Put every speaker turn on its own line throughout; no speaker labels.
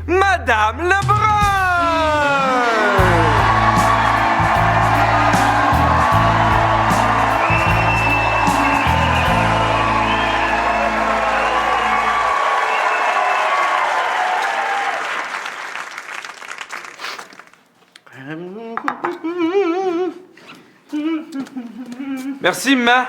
Madame Lebrun! Merci, maman.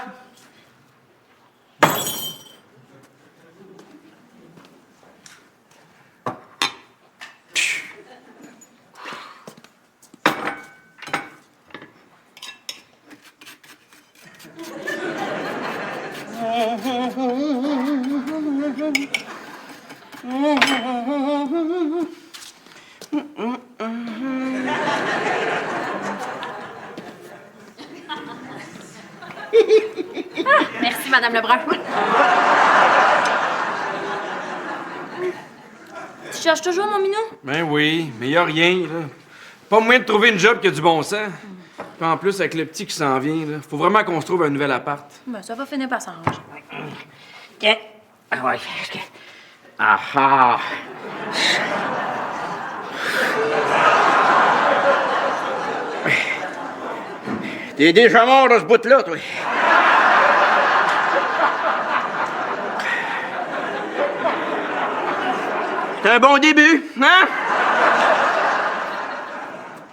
Merci, Madame Lebrun. Tu cherches toujours, mon minou?
Ben oui, mais y a rien, là. Pas moyen de trouver une job qui a du bon sens. Puis en plus, avec le petit qui s'en vient, là, faut vraiment qu'on se trouve un nouvel appart.
Ben, ça va finir par s'arranger.
Tiens. Ah ouais. Ah ah. T'es déjà mort dans ce bout-là, toi. C'est un bon début, hein?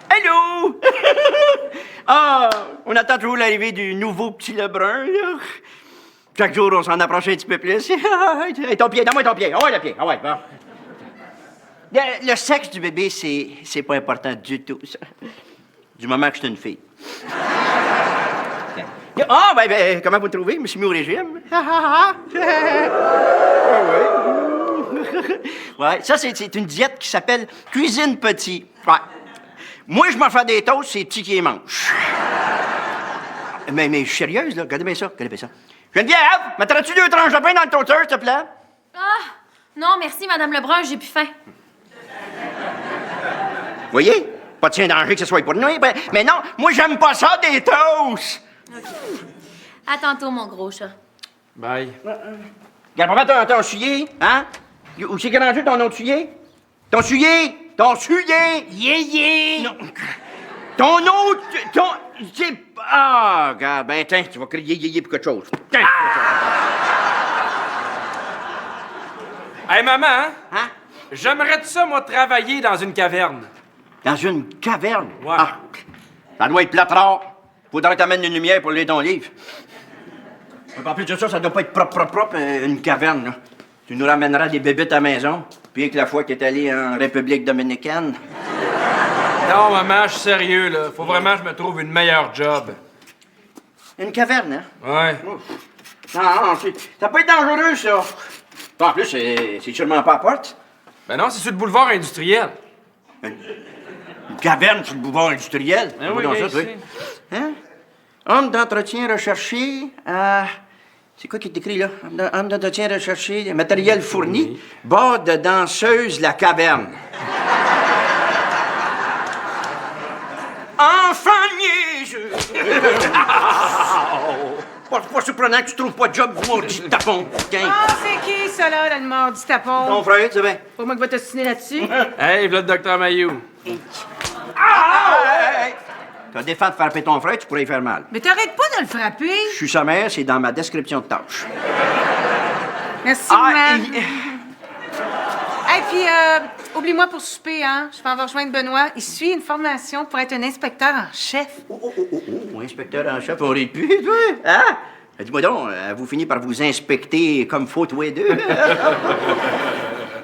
Allô? Ah, on attend toujours l'arrivée du nouveau petit Lebrun, là. Chaque jour, on s'en approche un petit peu plus. Hey, ton pied, donne-moi ton pied. Ah ouais, le pied. Ah ouais, bon. Le sexe du bébé, c'est pas important du tout, ça. Du moment que je suis une fille. Ah, ben, comment vous le trouvez? Je me suis mis au régime. Ouais, ça, c'est une diète qui s'appelle cuisine petit. Ouais. Moi, je m'en fais des toasts, c'est petit qui les mange. Mais je suis sérieuse, là. Regardez bien ça, Geneviève, mettras-tu 2 tranches de pain dans le toaster, s'il te plaît?
Ah! Non, merci, Madame Lebrun, j'ai plus faim.
Voyez? Pas de tien danger que ce soit pour nous. Mais non, moi, j'aime pas ça, des toasts!
OK. À tantôt, mon gros chat.
Bye.
Regarde, pas ton soulier, hein? Où c'est qu'il est rendu ton autre soulier? Ton soulier! Yeah! Non. Ton autre... C'est... Ah, regarde, ben, tiens, tu vas crier yé pour quelque chose. Tiens.
Hey, maman,
Hein?
j'aimerais ça, moi, travailler dans une caverne.
Dans une caverne?
Ouais.
Ah, ça doit être plate rare. Faudrait que t'amènes une lumière pour lire ton livre. En plus de ça, ça doit pas être propre, une caverne, là. Tu nous ramèneras des bébites à la maison, puis que la fois que t'es allé en République dominicaine.
Non, maman, je suis sérieux, là. Faut vraiment que je me trouve une meilleure job.
Une caverne, hein?
Ouais.
Non, ça peut être dangereux, ça. En plus, c'est sûrement pas à porte.
Ben non, c'est sur le boulevard industriel.
Une caverne sur le boulevard industriel.
Ben oui,
Donc
bien
ça, toi.
ici.
Hein? Homme d'entretien recherché à... C'est quoi qui est écrit, là? Homme d'entretien recherché, matériel fourni, bord de danseuse, la caverne. Enfant niaiseux! Pas surprenant que tu trouves pas de job, vous, maudit tapon. Tiens.
Ah, c'est qui, ça, là, le mardi tapon?
Ton frère, tu sais bien.
Pas moi qui va t'ostiner là-dessus.
Hey, voilà le docteur Mayou.
Hey! T'as des fins de frapper ton frère, tu pourrais y faire mal.
Mais t'arrêtes pas de le frapper.
Je suis sa mère, c'est dans ma description de tâche.
Merci, maman. Hey, puis, oublie-moi pour souper, hein. Je vais en rejoindre Benoît. Il suit une formation pour être un inspecteur en chef.
Oh, inspecteur en chef, on rit plus, toi? Hein? Dis-moi donc, vous finissez par vous inspecter comme faut, tous les deux.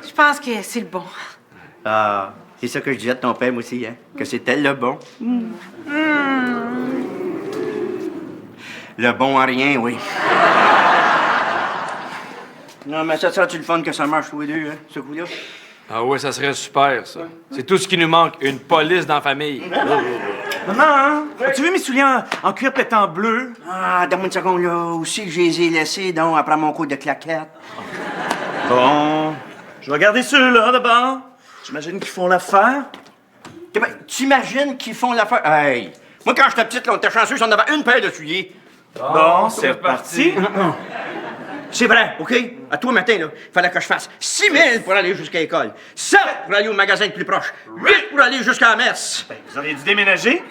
Je pense que c'est le bon.
Ah, c'est ça que je disais de ton père, moi aussi, hein? Que c'était le bon. Le bon à rien, oui. Non, mais ça serait-tu le fun que ça marche tous les deux, hein, ce coup-là?
Ah ouais, ça serait super, ça. C'est tout ce qui nous manque, une police dans la famille.
Maman, hein? As-tu vu mes souliers en cuir pétant bleu?
Ah, donne-moi une seconde, là. Aussi que je les ai laissés, donc, après mon coup de claquette.
Bon, je vais regarder ceux-là d'abord. J'imagine qu'ils font l'affaire.
T'imagines qu'ils font l'affaire? Hey! Moi, quand j'étais petite, là, on était chanceux, j'en avais une paire de souliers.
Bon, c'est reparti.
C'est vrai, OK? À toi, matin, là, il fallait que je fasse 6 000 pour aller jusqu'à l'école, 7 pour aller au magasin le plus proche, 8 pour aller jusqu'à la messe.
Vous auriez dû déménager?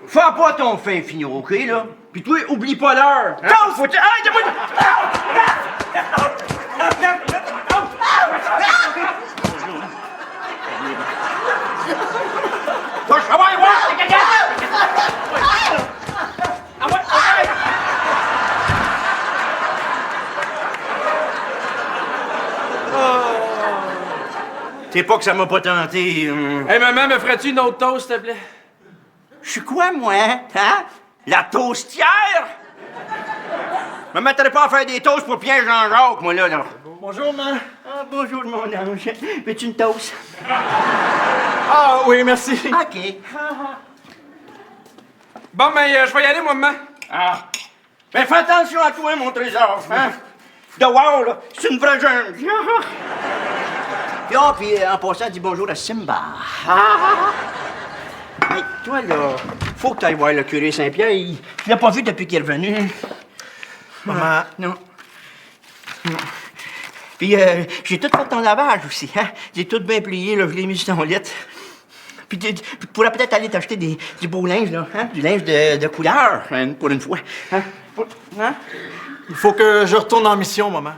Fais pas ton fin, Finot, OK, là? Puis toi, oublie pas l'heure. Hein? Faut... Hey, c'est pas que ça m'a pas tenté.
Hey, maman, me ferais-tu une autre toast, s'il te plaît?
Je suis quoi, moi? Hein? La toastière? Je me mettrais pas à faire des toasts pour Pierre Jean-Jacques, moi, là.
Bonjour, maman.
Ah, bonjour, mon ange. Veux-tu une toast?
Ah oui, merci.
OK.
Bon, mais je vais y aller, moi, maman.
Ah. Ben, fais attention à toi, mon trésor, hein? Dehors, là, c'est une vraie jungle. Puis en passant, dis bonjour à Simba. Hey, toi, là, faut que tu ailles voir le curé Saint-Pierre. Il l'a pas vu depuis qu'il est revenu.
Maman.
Non. Non. Puis, j'ai tout fait ton lavage aussi, hein? J'ai tout bien plié, là, je l'ai mis sur ton lit. Puis, tu pourrais peut-être aller t'acheter du beau linge, là, hein? Du linge de couleur, hein, pour une fois. Hein? Hein?
Il faut que je retourne en mission, maman.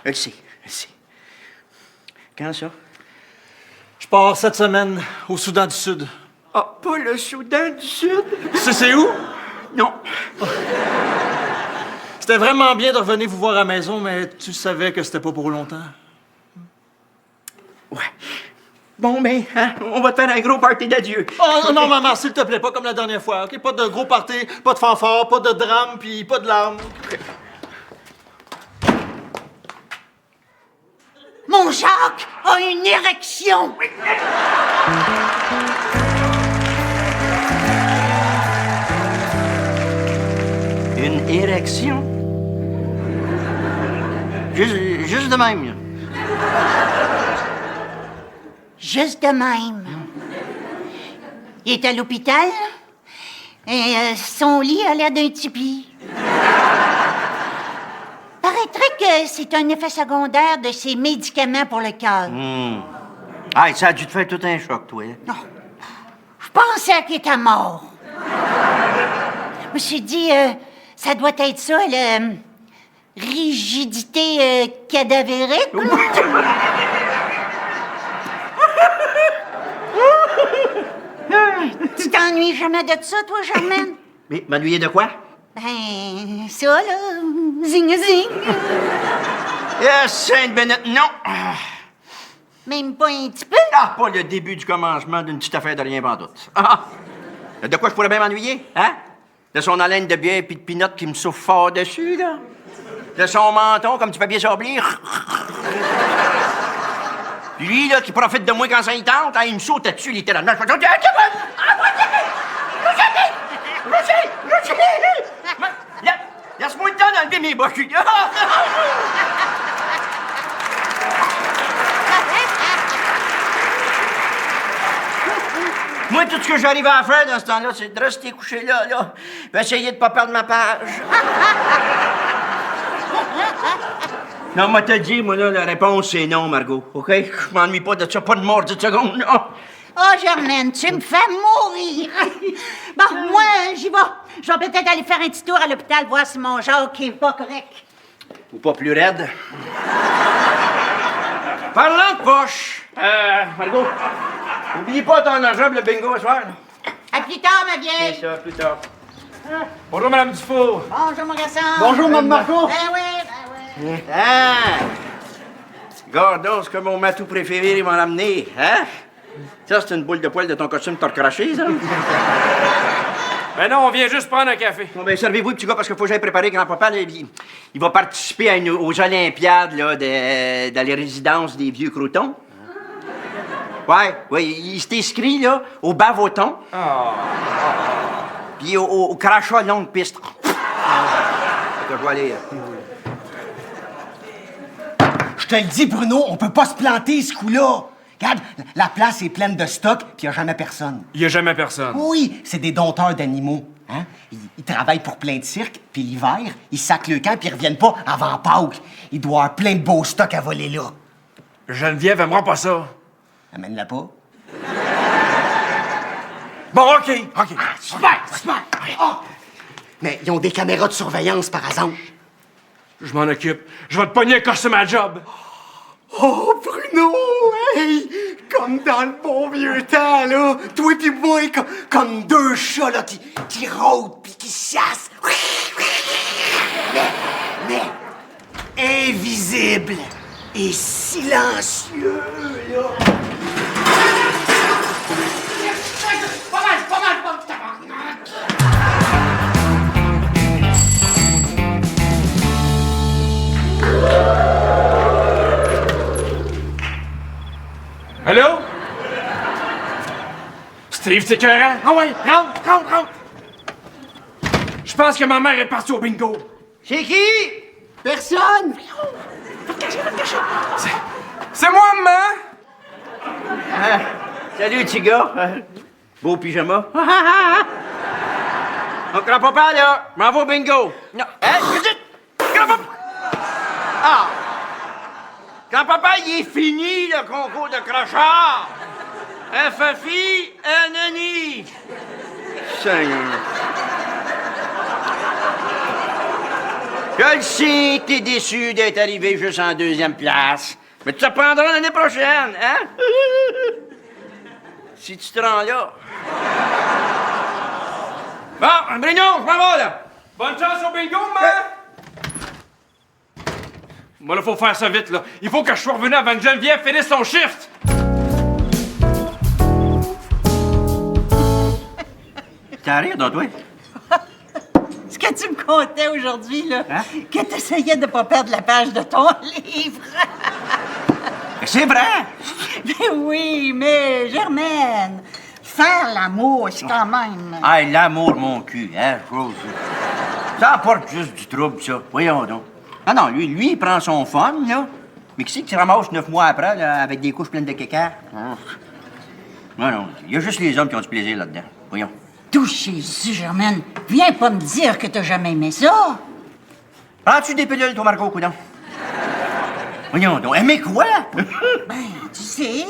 Je le sais. Quand ça?
Je pars cette semaine au Soudan du Sud.
Ah, pas le Soudan du Sud?
Tu sais c'est où?
Non.
C'était vraiment bien de revenir vous voir à la maison, mais tu savais que c'était pas pour longtemps.
Ouais. Bon, ben, hein, on va te faire un gros party d'adieu.
Oh non, maman, s'il te plaît, pas comme la dernière fois, OK? Pas de gros party, pas de fanfare, pas de drame, puis pas de larmes.
Mon Jacques a une érection!
Une érection? Juste de même, là.
Juste de même. Il est à l'hôpital et son lit a l'air d'un tipi. Paraîtrait que c'est un effet secondaire de ses médicaments pour le cœur.
Ah, ça a dû te faire tout un choc, toi.
Non. Je pensais qu'il était mort. Je me suis dit, ça doit être ça, la rigidité cadavérique. Tu t'ennuies jamais de ça, toi, Germaine?
Mais m'ennuyer de quoi?
Ben, ça, là, zing-zing.
Yes, Sainte-Bénette, non!
Même pas un petit peu?
Ah, pas le début du commencement d'une petite affaire de rien pantoute. Ah! De quoi je pourrais bien m'ennuyer, hein? De son haleine de bière puis de pinotte qui me souffle fort dessus, là. De son menton comme du papier sablé. Lui, là, qui profite de moi quand ça y tente, hein, il me saute dessus, littéralement. Je me dis, laisse-moi le temps d'enlever mes bochus. Moi, tout ce que j'arrive à faire dans ce temps-là, c'est de rester couché là, puis essayer de pas perdre ma page. Non, moi, te dit, moi, là, la réponse, c'est non, Margot, OK? Je m'ennuie pas de ça, pas de mort 10 secondes, non.
Oh, Germaine, tu me fais mourir. Bon, moi, j'y vais. Je vais peut-être aller faire un petit tour à l'hôpital, voir si mon Jacques est pas correct.
Ou pas plus raide. Parlant de poche, Margot, n'oublie pas ton argent pour le bingo ce soir.
À plus tard, ma vieille.
C'est ça, plus tard.
Bonjour, Madame Dufour.
Bonjour, mon garçon.
Bonjour, Mme Margot.
Ben oui.
Ah! Gordon, c'est comme mon matou préféré, ils m'ont amené, hein? Ça, c'est une boule de poil de ton costume que t'as recraché, ça?
Ben non, on vient juste prendre un café.
Bon, ben, servez-vous, petit gars, parce qu'il faut que j'aille préparer grand-papa. Là, il va participer aux Olympiades, là, dans les résidences des vieux croutons. Ouais, il s'est inscrit, là, au bavoton. Puis au crachat longue piste. Je vais aller...
Je te le dis, Bruno, on peut pas se planter ce coup-là. Regarde, la place est pleine de stock, puis il n'y a jamais personne.
Il y a jamais personne.
Oui, c'est des dompteurs d'animaux. Hein? Ils travaillent pour plein de cirques, puis l'hiver, ils sacent le camp, puis ils reviennent pas avant Pâques. Il doit y avoir plein de beaux stocks à voler là.
Geneviève aimera pas ça.
Amène-la pas.
Bon, OK.
Super! Ah! Mais ils ont des caméras de surveillance, par exemple.
Je m'en occupe. Je vais te pogner un costume à job.
Oh, Bruno! Hey! Comme dans le bon vieux temps, là! Toi pis moi, comme deux chats, là, qui rôdent pis qui chassent. Mais invisible et silencieux, là! Pas mal, tabarnak!
Allô? Steve, t'es écœurant? Ah ouais, rentre! Je pense que ma mère est partie au bingo.
C'est qui?
Personne!
C'est moi, maman!
Salut, petit gars. Beau pyjama. Donc, grand-papa, là, m'en va au bingo. Non. Hein? Grand-papa! Ah! Grand-papa, il est fini, le concours de crochard! FFI, NNI! Seigneur. Je le sais que t'es déçu d'être arrivé juste en deuxième place. Mais tu te prendras l'année prochaine, hein? Si tu te rends là. Bon, Bruno, je m'en vais, là.
Bonne chance au bingo, maman! Moi, là, faut faire ça vite, là. Il faut que je sois revenu avant que Geneviève finisse son shift!
T'as à rire, donc, toi?
Ce que tu me contais aujourd'hui, là, que tu essayais de pas perdre la page de ton livre.
C'est vrai!
Mais oui, mais Germaine, faire l'amour, c'est quand même...
Ah, l'amour, mon cul, hein, chose. Ça apporte juste du trouble, ça. Voyons donc. Ah non, lui, il prend son fun, là. Mais qui c'est qui ramasse 9 mois après, là, avec des couches pleines de caca? Non, non, il y a juste les hommes qui ont du plaisir là-dedans. Voyons.
Tout Jésus, Germaine, viens pas me dire que t'as jamais aimé ça.
Prends-tu des pilules, toi, Margot, coudon? Voyons donc, aimer quoi?
Ben, tu sais...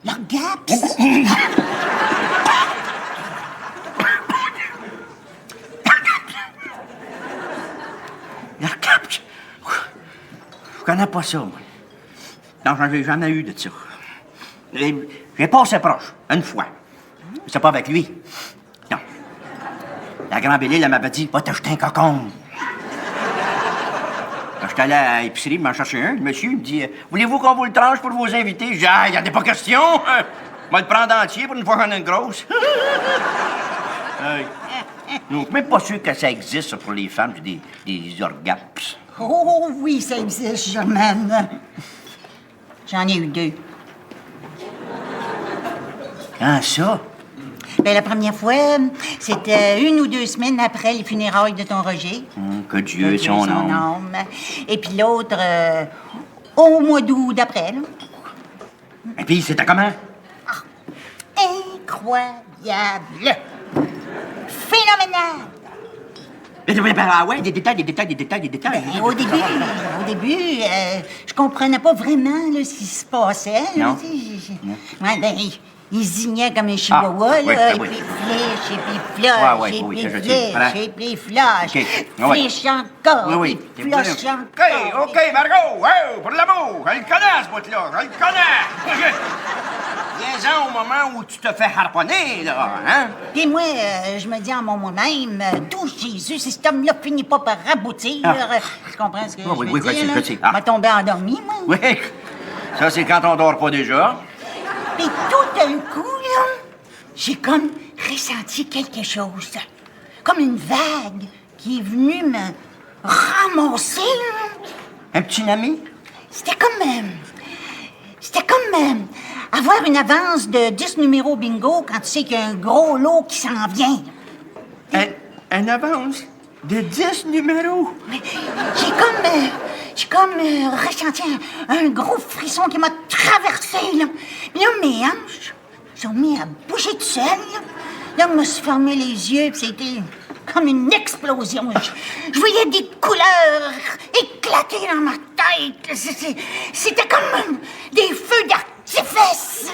l'orgasme.
L'orgasme? Je connais pas ça, moi. Non, j'en ai jamais eu de ça. J'ai passé proche, une fois. Mais c'est pas avec lui. Non. La grand-Bélile, elle m'avait dit, va t'acheter un cocon. Quand j'étais allé à l'épicerie, m'en chercher un. Le monsieur, il me dit, voulez-vous qu'on vous le tranche pour vos invités? Je dis, ah, il y a des pas question. On va le prendre entier pour une fois qu'on a une grosse. Donc, même pas sûr que ça existe, ça, pour les femmes, des orgasmes.
Oh oui, ça existe, Germaine. J'en ai eu 2.
Quand ça?
Ben, la première fois, c'était 1 ou 2 semaines après les funérailles de ton Roger.
Que Dieu ait son âme.
Et puis l'autre, au mois d'août d'après. Là.
Et puis, c'était comment?
Incroyable! Phénoménal!
Ah ouais, des détails.
Ben, au début, je comprenais pas vraiment là, ce qui se passait. Là,
Non.
Ouais, ben, il zignait comme un chihuahua,
Ah, oui,
là,
ben
et
oui.
puis flèche, et puis flash,
Ouais,
et
oui,
puis
ça, je sais.
flèche,
Voilà.
et puis flash,
OK. Ouais.
flèche encore,
Oui.
puis flash encore.
OK, Margot, oh, pour l'amour, je le connais, ce bout-là, je le connais. Viens-en au moment où tu te fais harponner, là, hein?
Puis moi, je me dis en moi-même, d'où Jésus, si cet homme-là finit pas par aboutir, tu comprends ce que
Oui,
je
oui,
veux
oui,
dire,
je
là?
sais.
Je vais tomber endormi, moi.
Oui, ça, c'est quand on dort pas déjà.
Puis tout d'un coup, là, j'ai comme ressenti quelque chose. Comme une vague qui est venue me ramasser, là.
Un petit ami?
C'était comme avoir une avance de 10 numéros bingo quand tu sais qu'il y a un gros lot qui s'en vient.
Un avance de 10 numéros?
j'ai comme ressenti un gros frisson qui m'a traversé, là. Puis là, mes hanches sont mis à bouger tout seul, là. Là, je me suis fermé les yeux, puis c'était comme une explosion. Je voyais des couleurs éclater dans ma tête. C'était comme des feux d'artifice.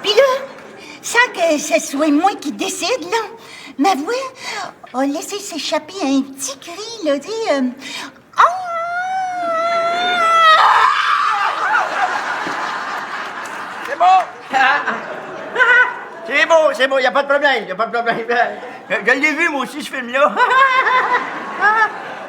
Puis là, sans que ce soit moi qui décide, là, ma voix a laissé s'échapper un petit cri, là, dit...
C'est bon! C'est beau, y a pas de problème, y a pas de problème. Je l'ai vu, moi aussi, ce film-là.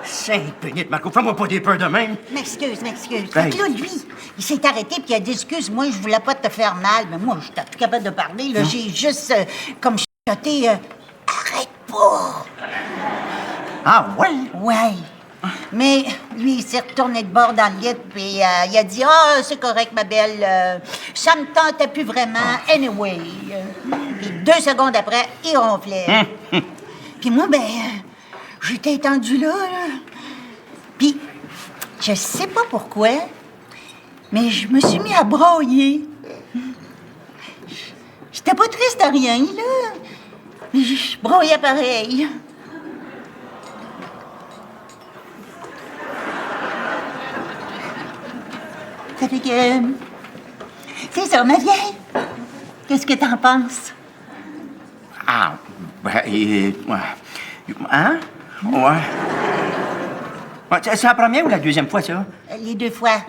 5 minutes, Marco, fais-moi pas des peurs de même.
M'excuse.
Hey.
Fait que là, lui, il s'est arrêté puis il a dit, excuse-moi, je voulais pas te faire mal. Mais moi, j'étais plus capable de parler, là. J'ai juste, comme chuchoté, arrête pas.
Ah, ouais?
Ouais. Mais lui, il s'est retourné de bord dans le lit, puis il a dit « Ah, c'est correct, ma belle, ça me tentait plus vraiment, anyway. » Puis 2 secondes après, il ronflait. Puis moi, ben, j'étais étendue là. Puis, je sais pas pourquoi, mais je me suis mis à broyer. J'étais pas triste de rien, là. Mais je broyais pareil. Ça fait que... C'est ça, ma vieille. Qu'est-ce que t'en penses?
Ah, ben, hein? Ouais. C'est la première ou la deuxième fois, ça?
Les 2 fois.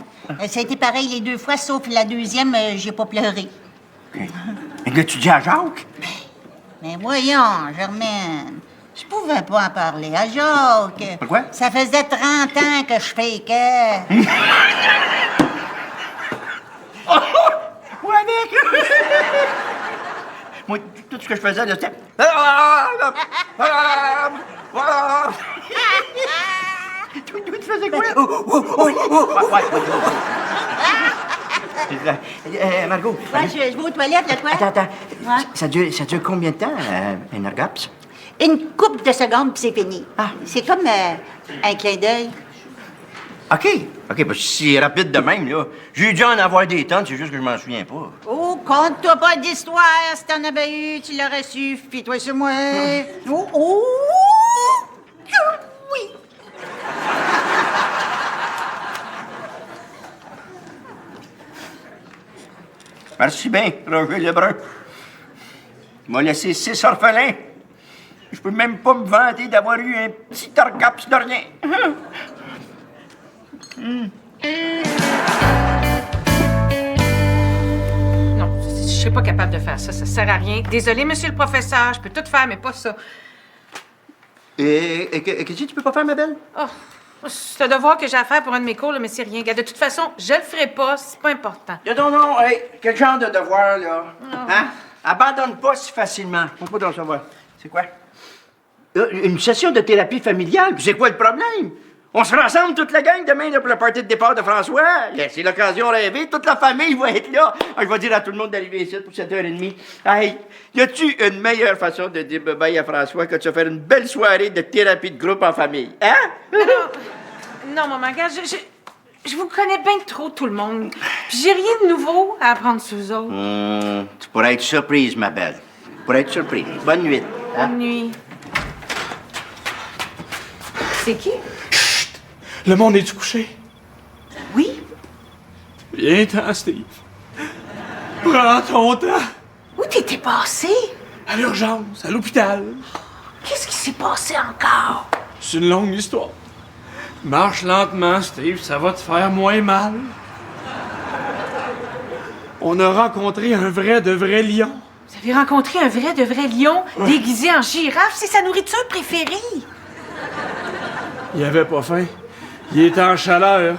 Ça a été pareil les 2 fois, sauf la deuxième, j'ai pas pleuré.
OK. Et l'as-tu dit à Jacques?
Mais voyons, Germaine, je pouvais pas en parler à Jacques.
Pourquoi?
Ça faisait 30 ans que je fakeais.
Ouais, avec! Moi, tout ce que je faisais, là, c'était... Toi, tu faisais quoi? Margot.
Ouais, je vais aux toilettes, là, toi.
Attends.
Ouais.
Ça dure combien de temps, un orgasme?
Une couple de secondes, puis c'est fini.
Ah.
C'est comme un clin d'œil.
OK, parce que si c'est rapide de même, là, j'ai dû en avoir des tonnes, c'est juste que je m'en souviens pas.
Oh, conte-toi pas d'histoire. Si t'en avais eu, tu l'aurais su. Fie-toi sur moi. Oh, oui.
Merci bien, Roger Lebrun. Tu m'as laissé 6 orphelins. Je peux même pas me vanter d'avoir eu un petit orgasme de rien.
Non, je suis pas capable de faire ça. Ça sert à rien. Désolé, monsieur le professeur. Je peux tout faire, mais pas ça.
Et qu'est-ce que tu peux pas faire, ma belle?
Oh, c'est un devoir que j'ai à faire pour un de mes cours, là, mais c'est rien. De toute façon, je le ferai pas. C'est pas important.
Non, hey, quel genre de devoir, là? Hein? Abandonne pas si facilement. Faut pas t'en savoir. C'est quoi? Une session de thérapie familiale. Puis c'est quoi le problème? On se rassemble toute la gang demain là, pour le party de départ de François. C'est l'occasion rêvée. Toute la famille va être là. Je vais dire à tout le monde d'arriver ici pour 7h30. Hey, y a-tu une meilleure façon de dire bye à François que de se faire une belle soirée de thérapie de groupe en famille? Hein?
Non, maman, regarde, je vous connais bien trop, tout le monde. Puis j'ai rien de nouveau à apprendre sur vous autres.
Tu pourrais être surprise, ma belle. Tu pourrais être surprise. Bonne nuit. Hein?
Bonne nuit. C'est qui?
Le monde est-tu couché?
Oui?
Viens-t'en, Steve. Prends ton temps.
Où t'étais passé?
À l'urgence, à l'hôpital.
Qu'est-ce qui s'est passé encore?
C'est une longue histoire. Marche lentement, Steve, ça va te faire moins mal. On a rencontré un vrai de vrai lion.
Vous avez rencontré un vrai de vrai lion déguisé en girafe? C'est sa nourriture préférée.
Il avait pas faim. Il était en chaleur.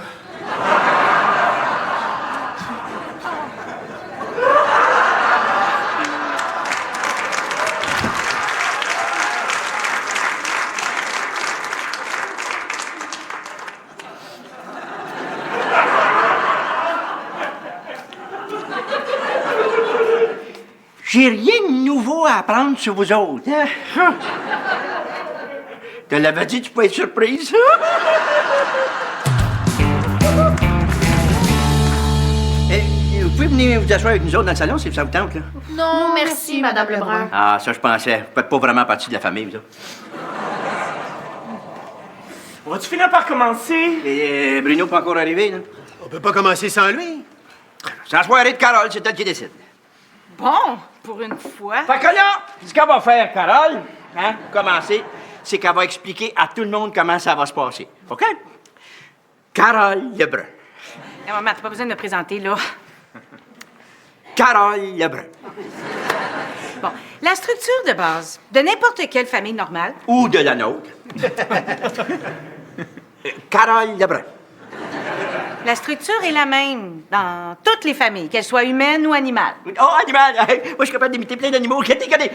J'ai rien de nouveau à apprendre sur vous autres, hein? Te l'avais dit, tu peux être surprise. venir vous asseoir avec nous autres dans le salon, si ça vous tente, là?
Non, merci, Madame Lebrun.
Ah, ça, je pensais. Vous faites pas vraiment partie de la famille, vous autres.
On va-tu finir par commencer?
Et Bruno pas encore arrivé, là?
On peut pas commencer sans lui.
C'est la soirée de Carole, c'est elle qui décide.
Bon, pour une fois.
Fait que là, ce qu'elle va faire, Carole, hein, pour commencer, c'est qu'elle va expliquer à tout le monde comment ça va se passer. OK? Carole Lebrun.
Eh, maman, t'as pas besoin de me présenter, là.
Carole Lebrun.
Bon, la structure de base de n'importe quelle famille normale.
Ou de la nôtre. Carole Lebrun.
La structure est la même dans toutes les familles, qu'elles soient humaines ou animales.
Oh, animal! Hey, moi, je suis capable d'imiter plein d'animaux. Regardez.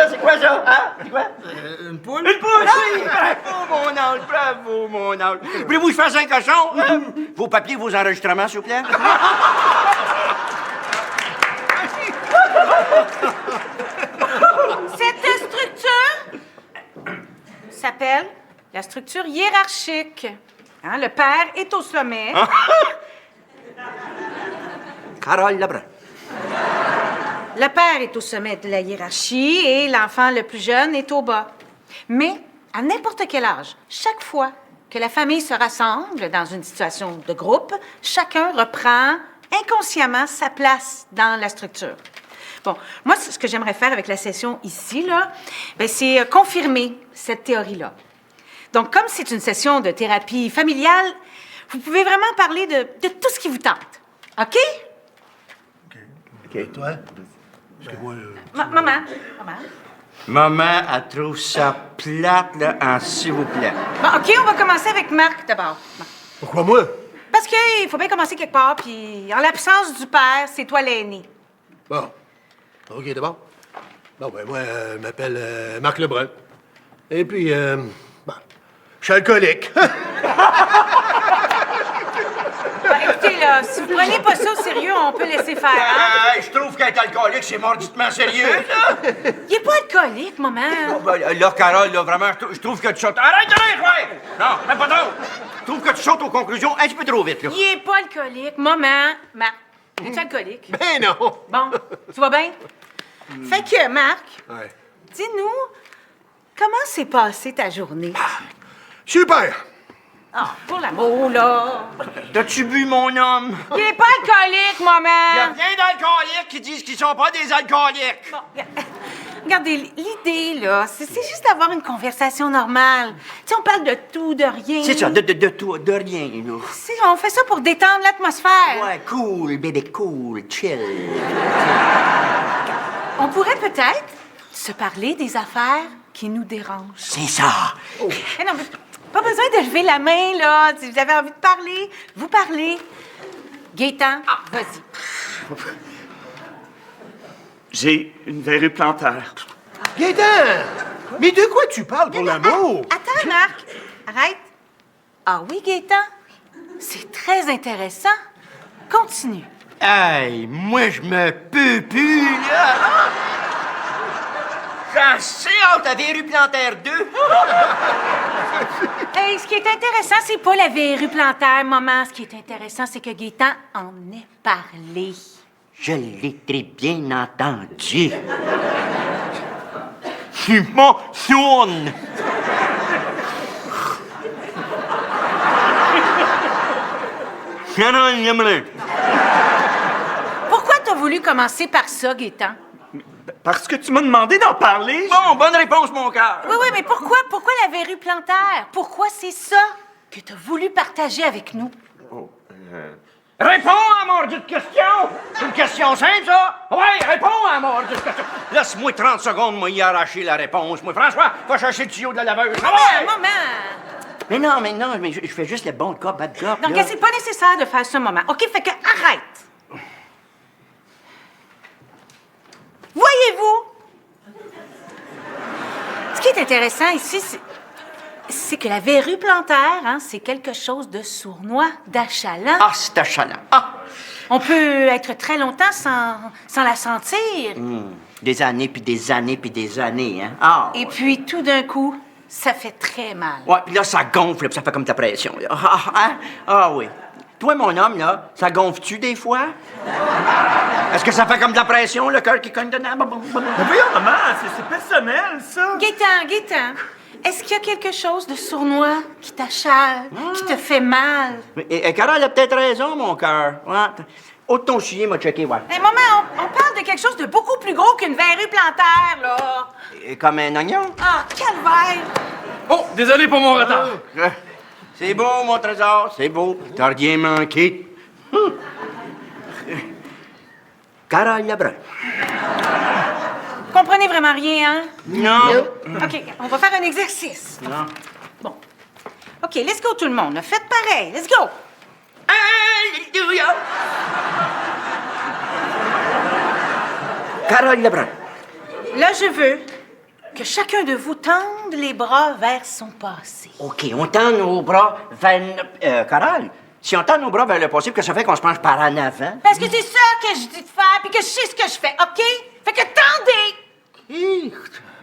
C'est quoi ça? Hein? C'est quoi?
Une poule?
Une poule! Oui! Bravo, mon ange! Voulez-vous que je fasse un cochon? Hein? Vos papiers, vos enregistrements, s'il vous plaît?
Cette structure s'appelle la structure hiérarchique. Hein, le père est au sommet.
Carole Lebrun.
Le père est au sommet de la hiérarchie et l'enfant le plus jeune est au bas. Mais à n'importe quel âge, chaque fois que la famille se rassemble dans une situation de groupe, chacun reprend inconsciemment sa place dans la structure. Bon, moi, ce que j'aimerais faire avec la session ici, là, ben, c'est confirmer cette théorie-là. Donc, comme c'est une session de thérapie familiale, vous pouvez vraiment parler de tout ce qui vous tente. OK?
OK. Toi? Parce que moi,
Maman.
Maman, elle trouve ça plate, là, en s'il vous plaît.
Bon, OK, on va commencer avec Marc d'abord. Bon.
Pourquoi moi?
Parce qu'il faut bien commencer quelque part, puis en l'absence du père, c'est toi l'aîné.
Bon. OK, d'abord. Bon, ben, moi, je m'appelle Marc Lebrun. Et puis, bon, je suis alcoolique.
Bon, écoutez, là, si vous prenez pas ça au sérieux, on peut laisser faire, hein?
Je trouve qu'être alcoolique, c'est morditement sérieux, ça!
Il est pas alcoolique, maman.
Là, Carole, là, vraiment, je trouve que tu sautes... Arrête, ouais! Non, même pas trop! Je trouve que tu sautes aux conclusions un petit peu trop vite, là.
Il est pas alcoolique, maman. Marc, es-tu alcoolique?
Ben non!
Bon, tu vas bien? Fait que, Marc,
Ouais.
dis-nous, comment s'est passée ta journée?
Super!
Ah, pour l'amour, là.
T'as-tu bu, mon homme?
Il est pas alcoolique,
Il y a
maman.
plein d'alcooliques qui disent qu'ils sont pas des alcooliques.
Bon, regardez, l'idée, là, c'est juste d'avoir une conversation normale. Tu sais, on parle de tout, de rien.
C'est ça, de tout, de rien, là.
On fait ça pour détendre l'atmosphère.
Ouais, cool, bébé, cool, chill.
On pourrait peut-être se parler des affaires qui nous dérangent.
C'est ça.
Eh non, mais pas besoin de lever la main, là. Si vous avez envie de parler, vous parlez. Gaétan, vas-y.
J'ai une verrue plantaire.
Gaétan! Mais de quoi tu parles, pour l'amour?
Attends, Marc. Arrête. Ah oui, Gaétan? C'est très intéressant. Continue.
Hey, moi, je me peux plus, là. J'ai assez hâte à verrue plantaire 2.
Hey, ce qui est intéressant, c'est pas la verrue plantaire, maman. Ce qui est intéressant, c'est que Gaétan en ait parlé.
Je l'ai très bien entendu. Tu m'entournes.
Pourquoi t'as voulu commencer par ça, Gaétan?
Parce que tu m'as demandé d'en parler.
Bon, bonne réponse, mon cœur.
Oui, mais pourquoi la verrue plantaire? Pourquoi c'est ça que t'as voulu partager avec nous?
Réponds à mon de question. C'est une question simple, ça. Ouais, réponds à mon de question. Laisse-moi 30 secondes, moi, y arracher la réponse. Moi, François, va chercher le tuyau de la laveuse.
Maman!
Mais non, mais je fais juste le bon cop, bad cop.
Donc,
là.
c'est pas nécessaire de faire ça, maman. OK, fait que arrête! Voyez-vous? Ce qui est intéressant ici, c'est que la verrue plantaire, hein, c'est quelque chose de sournois, d'achalant.
Ah, c'est achalant. Ah!
On peut être très longtemps sans la sentir.
Des années, puis des années, puis des années, hein. Ah!
Et puis, tout d'un coup, ça fait très mal.
Ouais, puis là, ça gonfle, puis ça fait comme ta pression, là. Ah oui. Toi, mon homme, là, ça gonfle-tu des fois? Est-ce que ça fait comme de la pression, le cœur qui cogne dedans?
Mais voyons, maman, c'est personnel, ça.
Gaétan, est-ce qu'il y a quelque chose de sournois qui t'achale, qui te fait mal?
Et Carole a peut-être raison, mon cœur. Ouais. Ôte ton chier, m'a checké, ouais.
Hé, maman, on parle de quelque chose de beaucoup plus gros qu'une verrue plantaire, là.
Et comme un oignon.
Ah, calvaire!
Oh, désolé pour mon retard.
C'est beau, mon trésor, c'est beau. T'as rien manqué. Carole Lebrun.
Vous comprenez vraiment rien, hein?
Non.
OK, on va faire un exercice.
Non.
Bon. OK, let's go tout le monde. Faites pareil. Let's go.
Alléluia. Carole Lebrun.
Là, je veux que chacun de vous tende les bras vers son passé.
OK, on tend nos bras vers... Carole, si on tend nos bras vers le passé, que ça fait qu'on se penche par en avant?
Parce que c'est ça que je dis de faire, puis que je sais ce que je fais, OK? Fait que tendez!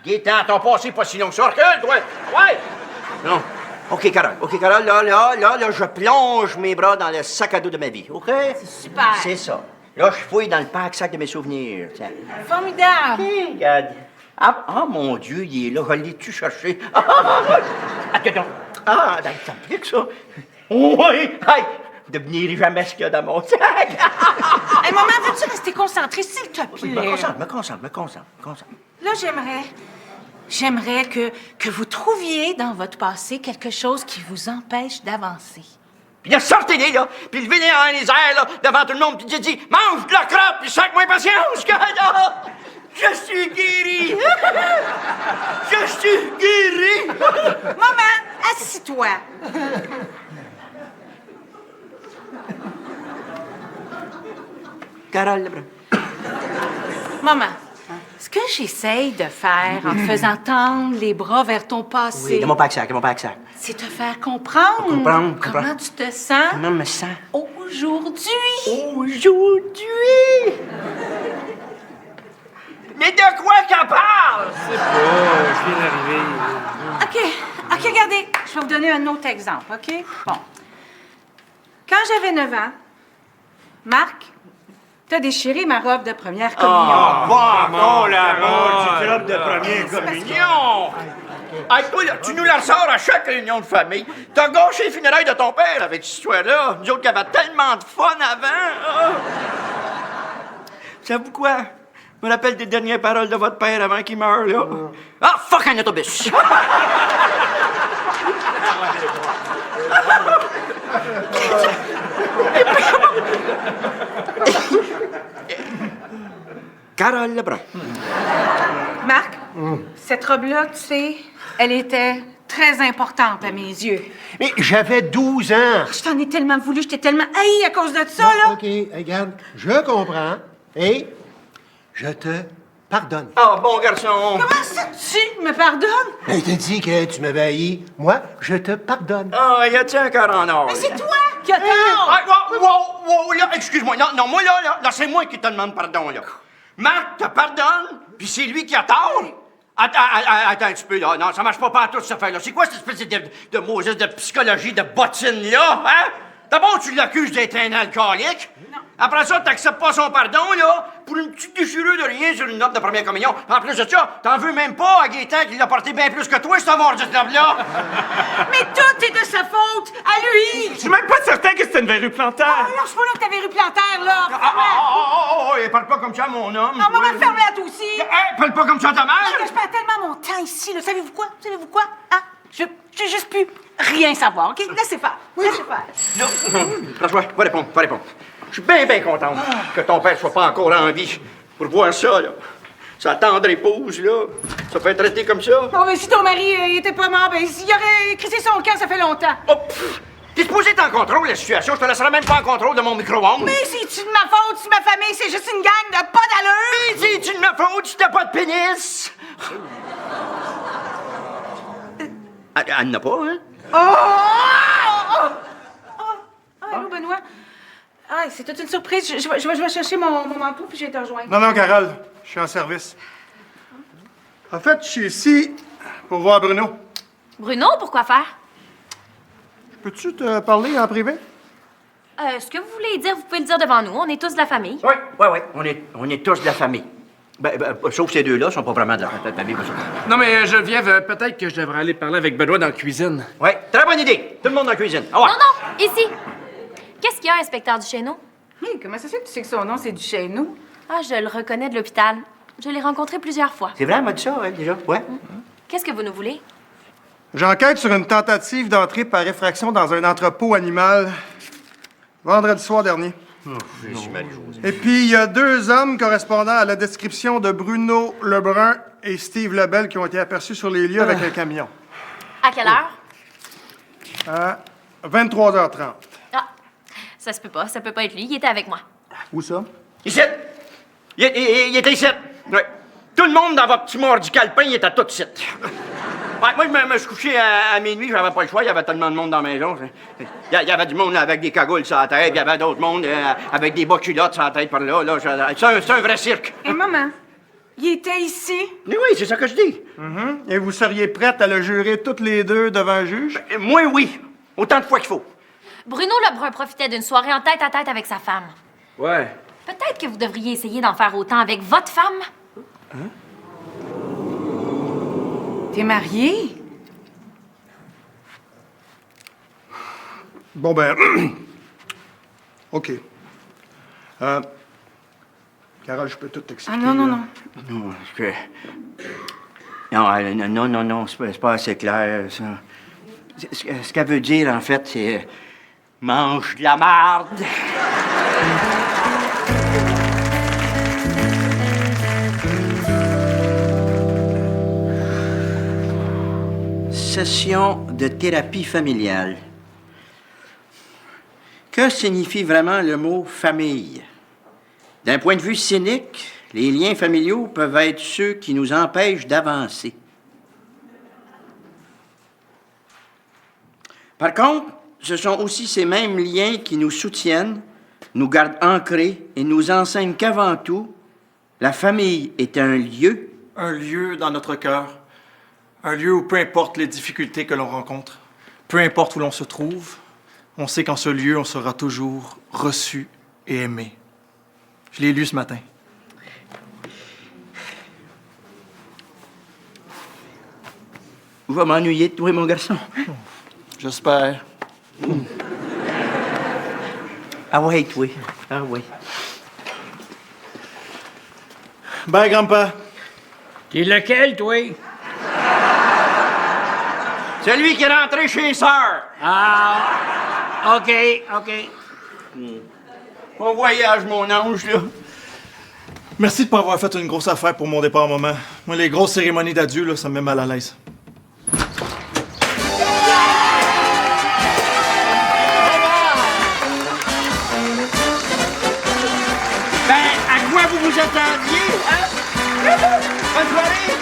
Gaétan, ton passé pas si long que ça. Recule, toi! Ouais! Non. OK, Carole, là, je plonge mes bras dans le sac à dos de ma vie, OK?
Super.
C'est ça. Là, je fouille dans le pack-sac de mes souvenirs, tiens.
Formidable.
OK, regarde. Ah, mon Dieu, il est là. Je l'ai-tu cherché? Attends. Ça me pique, ça. Oui! Hey! Devenir jamais ce qu'il y a dans mon sac.
Hey, maman, veux-tu rester concentrée, s'il te plaît?
Oui, me concentre.
Là, j'aimerais que vous trouviez dans votre passé quelque chose qui vous empêche d'avancer.
Puis là, sortez-les, là, puis levez-les en les airs, là, devant tout le monde, puis dites, mange de la crotte, puis chaque-moi patience, que là, je suis guéri. Je suis guéri.
Maman, assis-toi.
Carole Lebrun.
Maman, ce que j'essaye de faire en te faisant tendre les bras vers ton passé,
Oui, de mon pack-sac.
c'est te faire comprendre,
Comprendre.
comment tu te sens
Comment me sens?
aujourd'hui.
Aujourd'hui! Mais de quoi qu'elle parle?
Je sais pas, je viens d'arriver.
OK, regardez, je vais vous donner un autre exemple, OK? Bon. Quand j'avais 9 ans, Marc, t'as déchiré ma robe de première communion.
Bon, la mort du club de première communion! Hey, toi, là, tu nous la sors à chaque réunion de famille. T'as gâché les funérailles de ton père avec cette histoire-là. Nous autres qui avions tellement de fun avant. Savez-vous quoi? Je me rappelle des dernières paroles de votre père avant qu'il meure, là. Ah, fuck un autobus! Carole Lebrun.
Marc, cette robe-là, tu sais, elle était très importante à mes yeux.
Mais j'avais 12 ans.
Je t'en ai tellement voulu, je t'ai tellement haï à cause de ça, là.
OK, regarde, je comprends. Et je te pardonne.
Ah, bon garçon.
Comment ça, tu me pardonnes?
Elle t'a dit que tu m'avais haï. Moi, je te pardonne.
Ah, y a-t-il un cœur en or?
Mais c'est toi qui as tort!
Ah, wow, là, excuse-moi. Non, moi, là, c'est moi qui te demande pardon, là. Marc te pardonne, puis c'est lui qui a tort? Attends un petit peu, là. Non, ça marche pas partout, cette affaire-là. C'est quoi cette espèce de Moses de psychologie de bottine-là, hein? D'abord, tu l'accuses d'être un alcoolique. Non. Après ça, t'acceptes pas son pardon, là, pour une petite déchirure de rien sur une note de première communion. En plus de ça, t'en veux même pas à Gaétan qui l'a porté bien plus que toi, ce mort de là.
Mais tout est de sa faute, à lui!
Je suis même pas certain que c'était une verrue plantaire.
Alors, je vois là que t'avais rue plantaire, là!
Parle pas comme ça, mon homme.
Ah, maman, ferme-la, toi aussi!
Parle pas comme ça, ta mère.
Je perds tellement mon temps ici, là. Savez-vous quoi? Hein? Je juste plus rien savoir, OK? Laissez faire. Laissez faire.
François, va répondre. Je suis bien contente que ton père soit pas encore en vie pour voir ça, là. Sa tendre épouse, là, ça peut être traité comme ça.
Bon, ben, si ton mari il était pas mort, ben, il aurait crissé son camp, ça fait longtemps.
Oh, t'es supposé être en contrôle de la situation. Je te laisserai même pas en contrôle de mon micro-ondes.
Mais c'est-tu de ma faute si ma famille, c'est juste une gang de pas d'allure?
Mais c'est-tu de ma faute si t'as pas de pénis? Elle n'a pas, hein?
Allô, Benoît? Ah, c'est toute une surprise. Je vais chercher mon manteau, puis je vais te rejoindre.
Non, Carole, je suis en service. En fait, je suis ici pour voir Bruno.
Bruno, pourquoi faire?
Peux-tu te parler en privé?
Ce que vous voulez dire, vous pouvez le dire devant nous. On est tous de la famille.
Oui, on est tous de la famille. Sauf ces deux-là, ils sont pas vraiment de la famille.
Non, mais Geneviève, peut-être que je devrais aller parler avec Benoît dans la cuisine.
Oui, très bonne idée. Tout le monde dans la cuisine. Ah ouais.
Non, non, ici. Qu'est-ce qu'il y a, inspecteur Duchesneau?
Hé, comment ça se fait que tu sais que son nom, c'est Duchesneau?
Ah, je le reconnais de l'hôpital. Je l'ai rencontré plusieurs fois.
C'est vrai, elle m'a dit ça, elle, déjà? Ouais.
Qu'est-ce que vous nous voulez?
J'enquête sur une tentative d'entrée par effraction dans un entrepôt animal vendredi soir dernier. Et puis, il y a 2 hommes correspondant à la description de Bruno Lebrun et Steve Lebel qui ont été aperçus sur les lieux avec un camion.
À quelle heure?
À 23h30.
Ah, ça se peut pas. Ça peut pas être lui. Il était avec moi.
Où ça?
Ici. Il était ici. Ouais. Tout le monde dans votre petit mardi calepin, il était tout ici. Ouais, moi, je me suis couché à minuit, j'avais pas le choix, il y avait tellement de monde dans la maison. Il y avait du monde avec des cagoules sur la tête, il y avait d'autres mondes avec des bas culottes sur la tête par là. C'est un vrai cirque.
Et maman, il était ici?
Mais oui, c'est ça que je dis.
Et vous seriez prête à le jurer toutes les deux devant un juge?
Moi, oui. Autant de fois qu'il faut.
Bruno Lebrun profitait d'une soirée en tête-à-tête avec sa femme.
Ouais.
Peut-être que vous devriez essayer d'en faire autant avec votre femme.
T'es marié?
Bon, ben... OK. Carole, je peux tout t'expliquer.
Ah, non.
Non, non, c'est pas assez clair, ça. Ce qu'elle veut dire, en fait, c'est... mange de la marde. Session de thérapie familiale. Que signifie vraiment le mot famille? D'un point de vue cynique, les liens familiaux peuvent être ceux qui nous empêchent d'avancer. Par contre, ce sont aussi ces mêmes liens qui nous soutiennent, nous gardent ancrés et nous enseignent qu'avant tout, la famille est un lieu.
Un lieu dans notre cœur. Un lieu où peu importe les difficultés que l'on rencontre, peu importe où l'on se trouve, on sait qu'en ce lieu, on sera toujours reçu et aimé. Je l'ai lu ce matin.
Vous va m'ennuyer de toi, mon garçon.
J'espère.
Ah ouais, toi. Ah ouais.
Bye, grand-père.
T'es lequel, toi?
Celui qui est rentré chez sœur.
Ah, OK.
Bon voyage, mon ange, là.
Merci de pas avoir fait une grosse affaire pour mon départ, maman. Moi, les grosses cérémonies d'adieu, là, ça me met mal à l'aise.
Ben, à quoi vous vous attendiez, hein? Bonne soirée!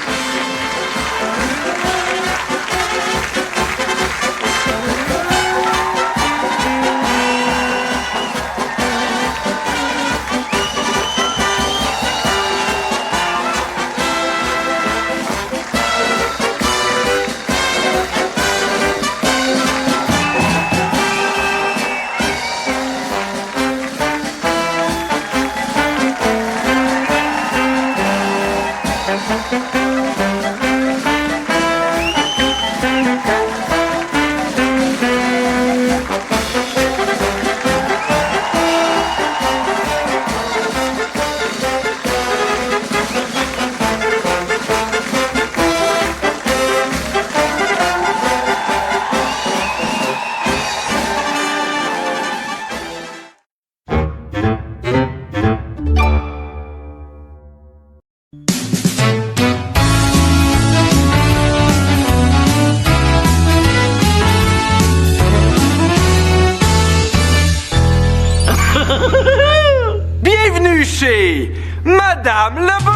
Bienvenue chez Madame Lebrun!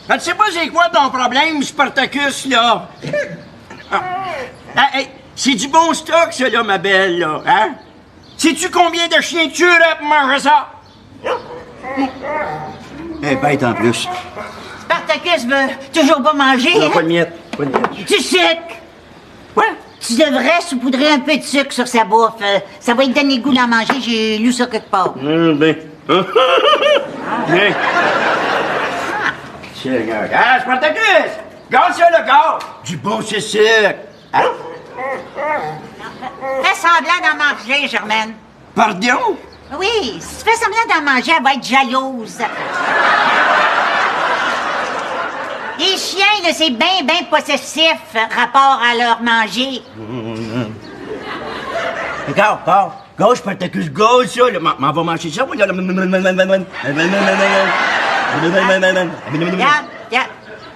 Je ne sais pas c'est quoi ton problème, Spartacus, là. Ah, hey, C'est du bon stock, ça, là, ma belle, là, hein? Sais-tu combien de chiens tu aurais pour manger ça? Eh, bête en plus.
Spartacus veut toujours pas manger,
Non,
hein?
pas de miettes, pas de miettes.
Du sucre!
Quoi?
Tu devrais saupoudrer un peu de sucre sur sa bouffe. Ça va lui donner le goût d'en manger, j'ai lu ça quelque part.
Ben. Bien. Seigneur. Ah, Spartacus! Gâte ça, le gars! Du bon sucre! Hein?
Fais semblant d'en manger, Germaine.
Pardon?
Oui, si tu fais semblant d'en manger, elle va être jalouse. Les chiens, là, c'est bien possessif, rapport à leur manger.
Gauche, Spartacus, gauche, ça, là. M'en va manger ça, moi, là.
Regarde.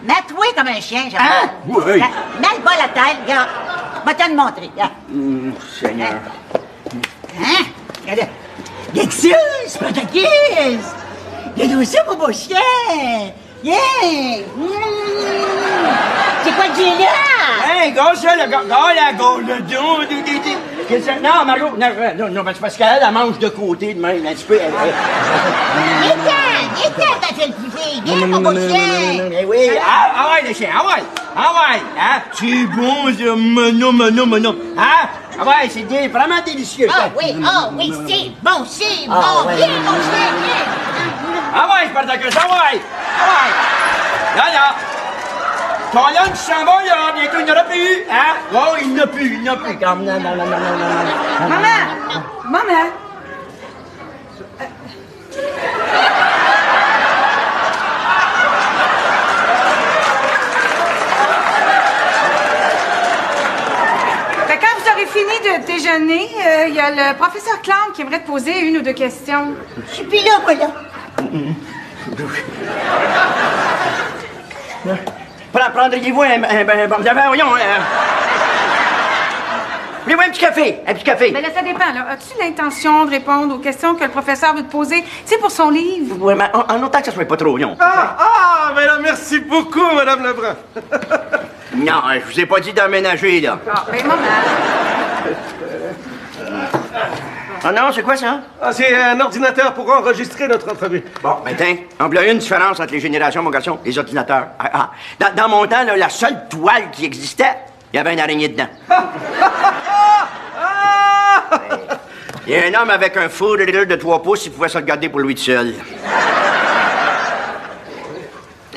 Mets-toi comme un chien, Germaine.
Hein? Oui.
Mets le bas la tête, regarde. Je vais te le montrer, regarde.
Seigneur.
Hein? Regarde. Regarde ça, Spartacus! Regarde ça, mon beau chien! Yeah! C'est quoi que j'ai là?
Hey, gars, ça, le gars, la gauche, le dos, qu'est-ce que non, Margot, non, parce qu'elle, elle mange de côté, de même, un petit peu.
Viens-t'en, ta belle poupée! Viens, mon beau chien!
Mais oui, ah ouais, le chien, ah ouais, hein, c'est bon, ça, mono, hein, ah ouais, c'est vraiment délicieux, ça.
C'est bon,
ouais.
Viens, mon chien, viens!
Ah ouais, Spartacus, ah ouais. Là. Ton lunch s'en va, là, bientôt, il n'y en aura plus, hein? Oh, il n'y en a plus, comme non.
Maman! Fait quand vous aurez fini de déjeuner, il y a le professeur Clown qui aimerait te poser une ou deux questions.
Je suis plus là, moi, là.
Prendriez-vous voyons, voulez-vous un petit café?
Mais là, ça dépend, là. As-tu l'intention de répondre aux questions que le professeur veut te poser? C'est pour son livre.
Oui, mais en autant que ça soit pas trop long.
Ben là, merci beaucoup, Madame Lebrun.
Non, je vous ai pas dit d'emménager, là.
Ah, ben, maman.
Ah non, c'est quoi ça?
C'est un ordinateur pour enregistrer notre entrevue.
Bon, ben tiens, il y a une différence entre les générations, mon garçon, les ordinateurs. Dans mon temps, là, la seule toile qui existait, il y avait une araignée dedans. Il y a un homme avec un four de 3 pouces, il pouvait se regarder pour lui tout seul.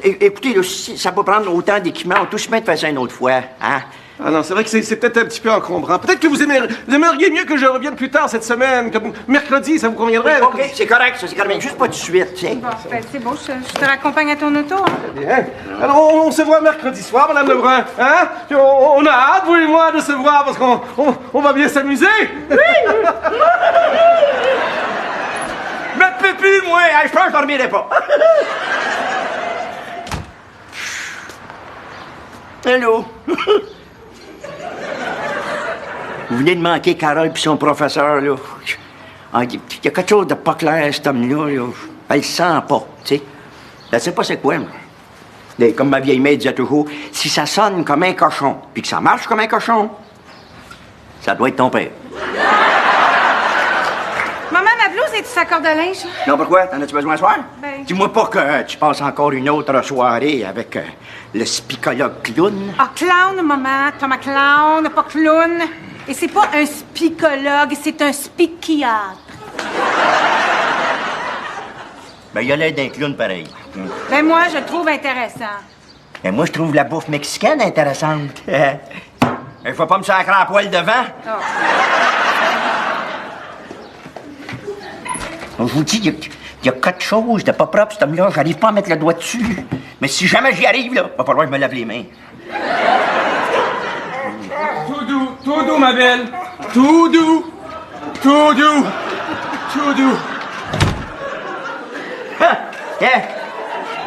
Écoutez, là, ça peut prendre autant d'équipements, on touche bien de faire ça une autre fois, hein?
Ah non, c'est vrai que c'est peut-être un petit peu encombrant. Peut-être que vous aimeriez mieux que je revienne plus tard cette semaine, comme mercredi, ça vous conviendrait?
OK, c'est correct, ça, c'est correct, mais juste pas tout de suite, tu sais.
Bon, ben, c'est bon, je te raccompagne à ton auto, hein?
Bien. Alors, on se voit mercredi soir, Madame Lebrun, hein? Puis on a hâte, vous et moi, de se voir, parce qu'on va bien s'amuser. Oui!
Me peux plus, moi, je pense que je dormirai pas. Allô? Vous venez de manquer Carole puis son professeur, là. Il y a quelque chose de pas clair, cet homme-là, là. Elle le sent pas, tu sais. Elle sait pas c'est quoi, moi. Et comme ma vieille mère disait toujours, si ça sonne comme un cochon, puis que ça marche comme un cochon, ça doit être ton père.
Maman, ma blouse est-tu sa corde à linge?
Non, pourquoi? T'en as-tu besoin ce soir?
Ben-
Dis-moi pas que tu passes encore une autre soirée avec le spicologue clown.
Ah, clown, maman. Thomas Clown, pas clown. Et c'est pas un spicologue, c'est un spiquiatre.
Ben, il a l'air d'un clown pareil.
Ben, moi, je le trouve intéressant.
Et moi, je trouve la bouffe mexicaine intéressante. Il faut pas me sacrer à poil devant.
Oh.
Je vous dis, il y a quelque chose de pas propre, cet homme-là. J'arrive pas à mettre le doigt dessus. Mais si jamais j'y arrive, là, va falloir que je me lave les mains.
Tout doux, ma belle. Tout doux.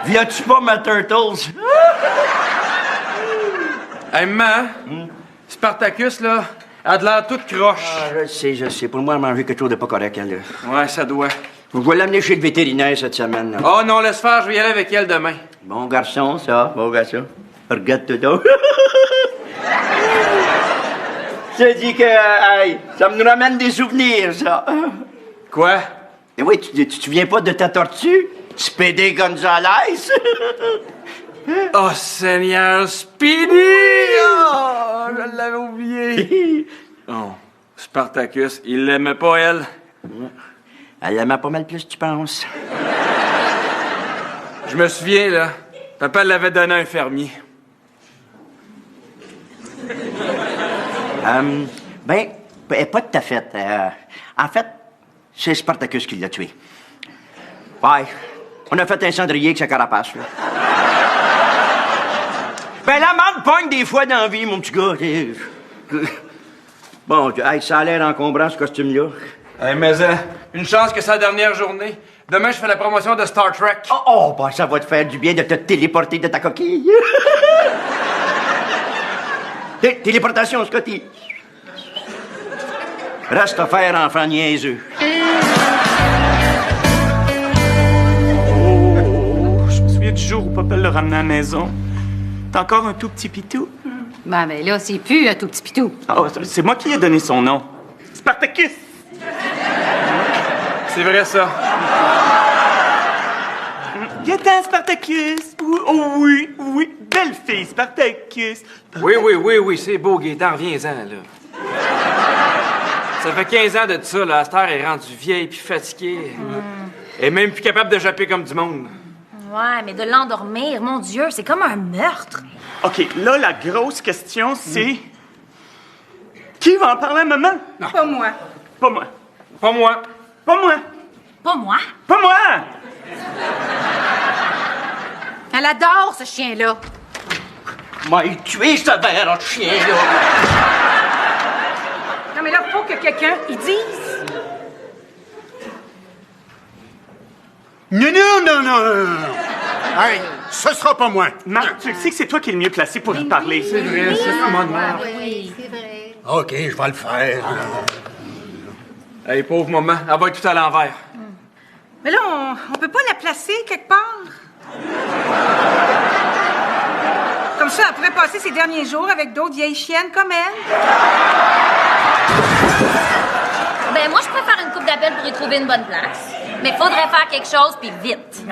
Viens-tu pas ma turtles?
Hey, maman, Spartacus, là, a de l'air toute croche.
Ah, je sais. Pour moi, manger quelque chose de pas correct, elle, là.
Ouais, ça doit.
Je vais l'amener chez le vétérinaire cette semaine, là.
Oh non, laisse faire, je vais y aller avec elle demain.
Bon garçon, ça. Bon garçon. Regarde-toi donc. Je te dis que, hey, ça me nous ramène des souvenirs, ça.
Quoi?
Et oui, tu te souviens pas de ta tortue? Speedy Gonzalez?
Oh, Seigneur, Speedy! Oh, je l'avais oublié. Oh, Spartacus, il l'aimait pas, elle.
Elle l'aimait pas mal plus, tu penses?
Je me souviens, là. Papa l'avait donné à un fermier.
Ben, pas tout à fait. En fait, c'est Spartacus qui l'a tué. Ouais. On a fait un cendrier avec sa carapace, là. Ben, la marde pogne des fois dans la vie, mon petit gars. Bon, hey, ça a l'air encombrant, ce costume-là.
Hey, mais une chance que c'est la dernière journée. Demain, je fais la promotion de Star Trek.
Ben, ça va te faire du bien de te téléporter de ta coquille. Téléportation, Scotty. Reste à faire, enfant niaiseux.
Je me souviens du jour où papa l'a ramené à la maison. T'as encore un tout petit pitou?
Ben là, c'est plus un tout petit pitou.
Ah, c'est moi qui ai donné son nom. Spartacus!
C'est vrai, ça.
Viens-t'en, Spartacus! Oh oui, belle fille, Spartacus!
Oui, c'est beau, Gaétan, reviens-en, là. Ça fait 15 ans de ça, là. Astor est rendue vieille puis fatiguée. Elle est même plus capable de japper comme du monde.
Ouais, mais de l'endormir, mon Dieu, c'est comme un meurtre.
OK, là, la grosse question, c'est... Qui va en parler à maman?
Non. Pas moi.
Pas moi.
Pas moi.
Pas moi.
Pas moi.
Pas moi!
Elle adore ce chien-là.
M'a tué, ce verre de chien-là.
Non, mais là, faut que quelqu'un y dise.
Non. Hey, ce sera pas moi.
Marc, tu sais que c'est toi qui es le mieux placé pour y parler.
C'est vrai, c'est comment de merde.
Oui, c'est vrai.
OK, je vais le faire.
Hey, pauvre maman, elle va être tout à l'envers.
Mais là, on peut pas la placer quelque part? Comme ça, elle pourrait passer ses derniers jours avec d'autres vieilles chiennes comme elle.
Ben, moi, je préfère une coupe d'appel pour y trouver une bonne place. Mais faudrait faire quelque chose, puis vite.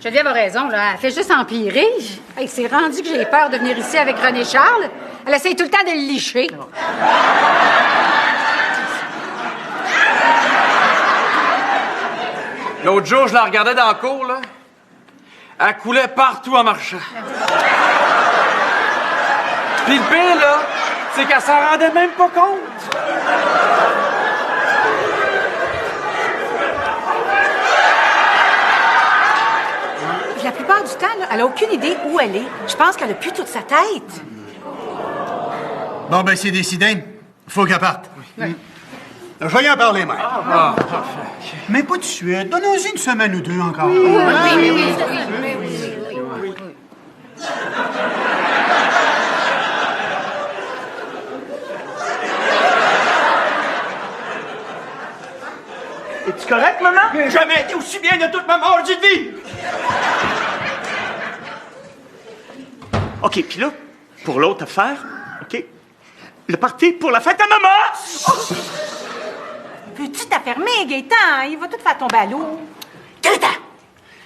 Geneviève a raison, là. Elle fait juste empirer. Hey, c'est rendu que j'ai peur de venir ici avec René Charles. Elle essaye tout le temps de le licher.
L'autre jour, je la regardais dans la cour, là. Elle coulait partout en marchant. Puis le pire, là, c'est qu'elle s'en rendait même pas compte.
La plupart du temps, là, elle a aucune idée où elle est. Je pense qu'elle a plus toute sa tête.
Bon, ben, c'est décidé. Faut qu'elle parte. Je vais y en parler, mère. Mais pas tout de suite. Donnons-y une semaine ou deux encore.
Es-tu correct, maman?
J'ai jamais été aussi bien de toute ma mordue de vie.
OK, puis là, pour l'autre affaire, OK, le party pour la fête à maman!
Peux-tu t'affermer, Gaétan? Il va tout faire tomber à l'eau.
Gaétan!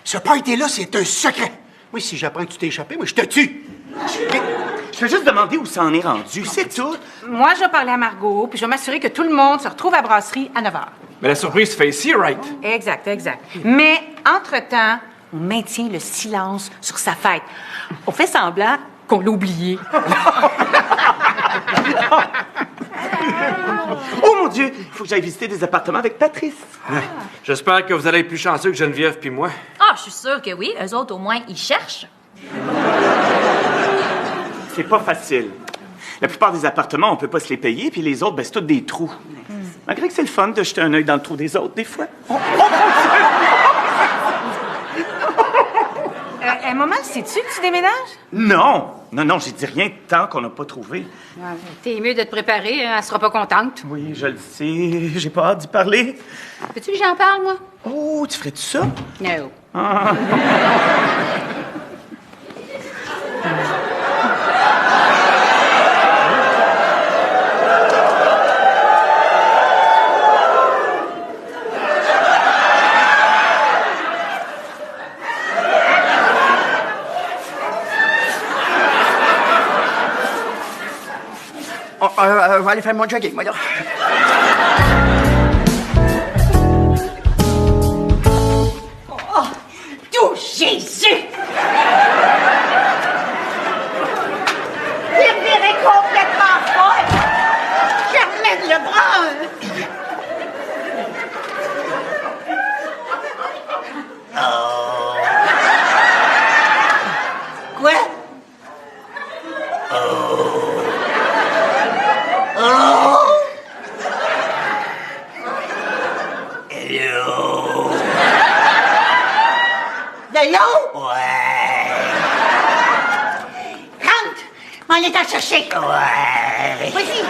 Ce party-là, c'est un secret. Oui, si j'apprends que tu t'es échappé, moi, je te tue.
Je vais juste demander où ça en est rendu, c'est tout.
Moi, je vais parler à Margot, puis je vais m'assurer que tout le monde se retrouve à la brasserie à 9 h.
Mais la surprise se fait ici, right?
Exact. Mais, entre-temps, on maintient le silence sur sa fête. On fait semblant qu'on l'a oublié.
Oh mon Dieu, il faut que j'aille visiter des appartements avec Patrice.
J'espère que vous allez être plus chanceux que Geneviève puis moi.
Ah, je suis sûre que oui. Eux autres, au moins, ils cherchent.
C'est pas facile. La plupart des appartements, on peut pas se les payer, puis les autres, ben, c'est tous des trous. Malgré que c'est le fun de jeter un œil dans le trou des autres, des fois.
Un moment, sais-tu que tu déménages?
Non, j'ai dit rien tant qu'on n'a pas trouvé.
T'es mieux de te préparer, hein, elle sera pas contente.
Oui, je le sais, j'ai pas hâte d'y parler.
Veux-tu que j'en parle, moi?
Oh, tu ferais-tu ça?
Non.
vais aller faire mon jogging, moi, là.
Oh, tout Jésus! Il virait complètement folle! Germaine Lebrun! Oh! Quoi? Oh! Oh! Hello! De l'eau? Ouais! Rentre! On est à chercher! Ouais! Vas-y!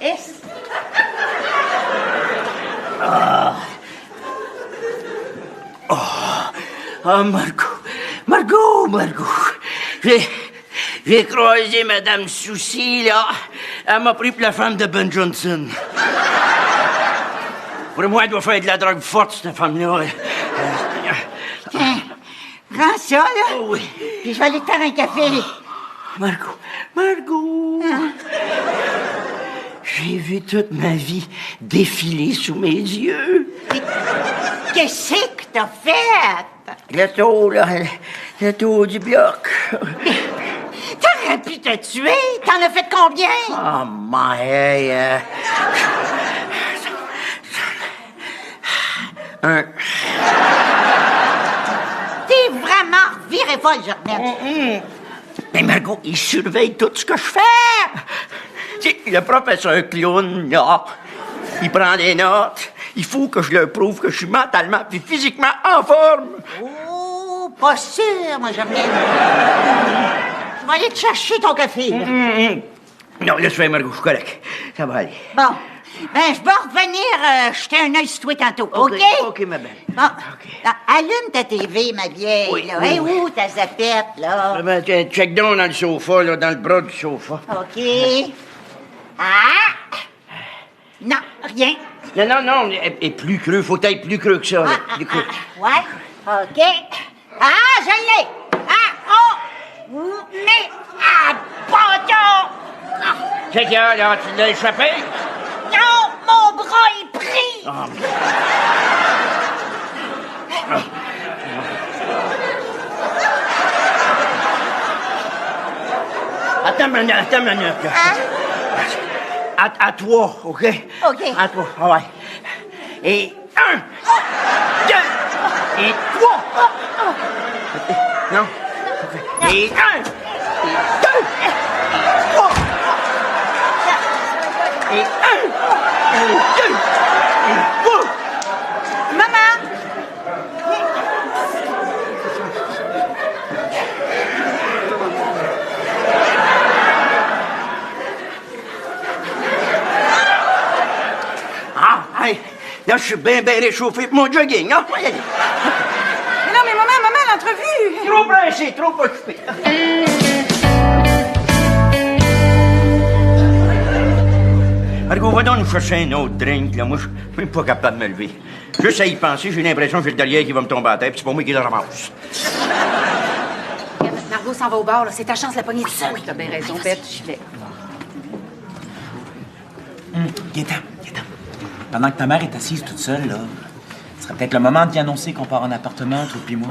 Est?
Oh, Margot! J'ai croisé Madame Souci, là. Elle m'a pris pour la femme de Ben Johnson. Pour moi, elle doit faire de la drogue forte, cette femme-là.
Tiens, prends ça, là.
Oh oui.
Puis je vais aller te faire un café.
Margot!
Hein?
J'ai vu toute ma vie défiler sous mes yeux.
Qu'est-ce que t'as fait?
Le taux, là, le taux du bloc.
T'aurais pu te tuer. T'en as fait combien?
Oh, my... Un...
T'es vraiment viré folle, Germaine.
Mais Margot, il surveille tout ce que je fais. Tu sais, le professeur Clown, là, il prend des notes. Il faut que je leur prouve que je suis mentalement et physiquement en forme.
Oh, pas sûr, moi, Germaine. Je vais aller te chercher ton café.
Non, laisse faire, Margot, je suis correct. Ça va aller.
Bon. Ben, je vais revenir jeter un œil sur toi tantôt, OK?
OK, ma belle.
Bon. Allume ta TV, ma vieille.
Oui,
là.
oui,
Hey,
oui.
où ta zapette, là?
Ben, check down dans le sofa, là, dans le bras du sofa.
OK. Ah! Non, rien.
Non, et plus creux, faut être plus creux que ça, là. Plus creux.
Ouais, OK. Ah, je l'ai! Ah, oh! Mais, bâton!
Check là, tu l'as échappé?
Non, mon bras est pris!
Attends une minute, là. À toi, OK?
OK.
À toi, ah ouais. Et 1, 2, et 3. Non? OK. Et 1, et 2, et 3. Et 1, et 2, et 3.
Maman!
Ah, hey, là, je suis bien réchauffé pour mon jogging, hein?
Mais non, mais maman, l'entrevue!
Trop pressé, trop occupé. Margot, va donc nous chercher un autre drink, là. Moi, je suis même pas capable de me lever. Juste à y penser, j'ai l'impression que j'ai le derrière qui va me tomber à la tête, puis c'est pas moi qui le ramasse.
Margot s'en va au bar, là. C'est ta chance de la pogner toute seule. Oui, t'as bien raison, Bette. J'y vais.
Gaétan. Pendant que ta mère est assise toute seule, là, ce serait peut-être le moment de t'y annoncer qu'on part en appartement, toi puis moi.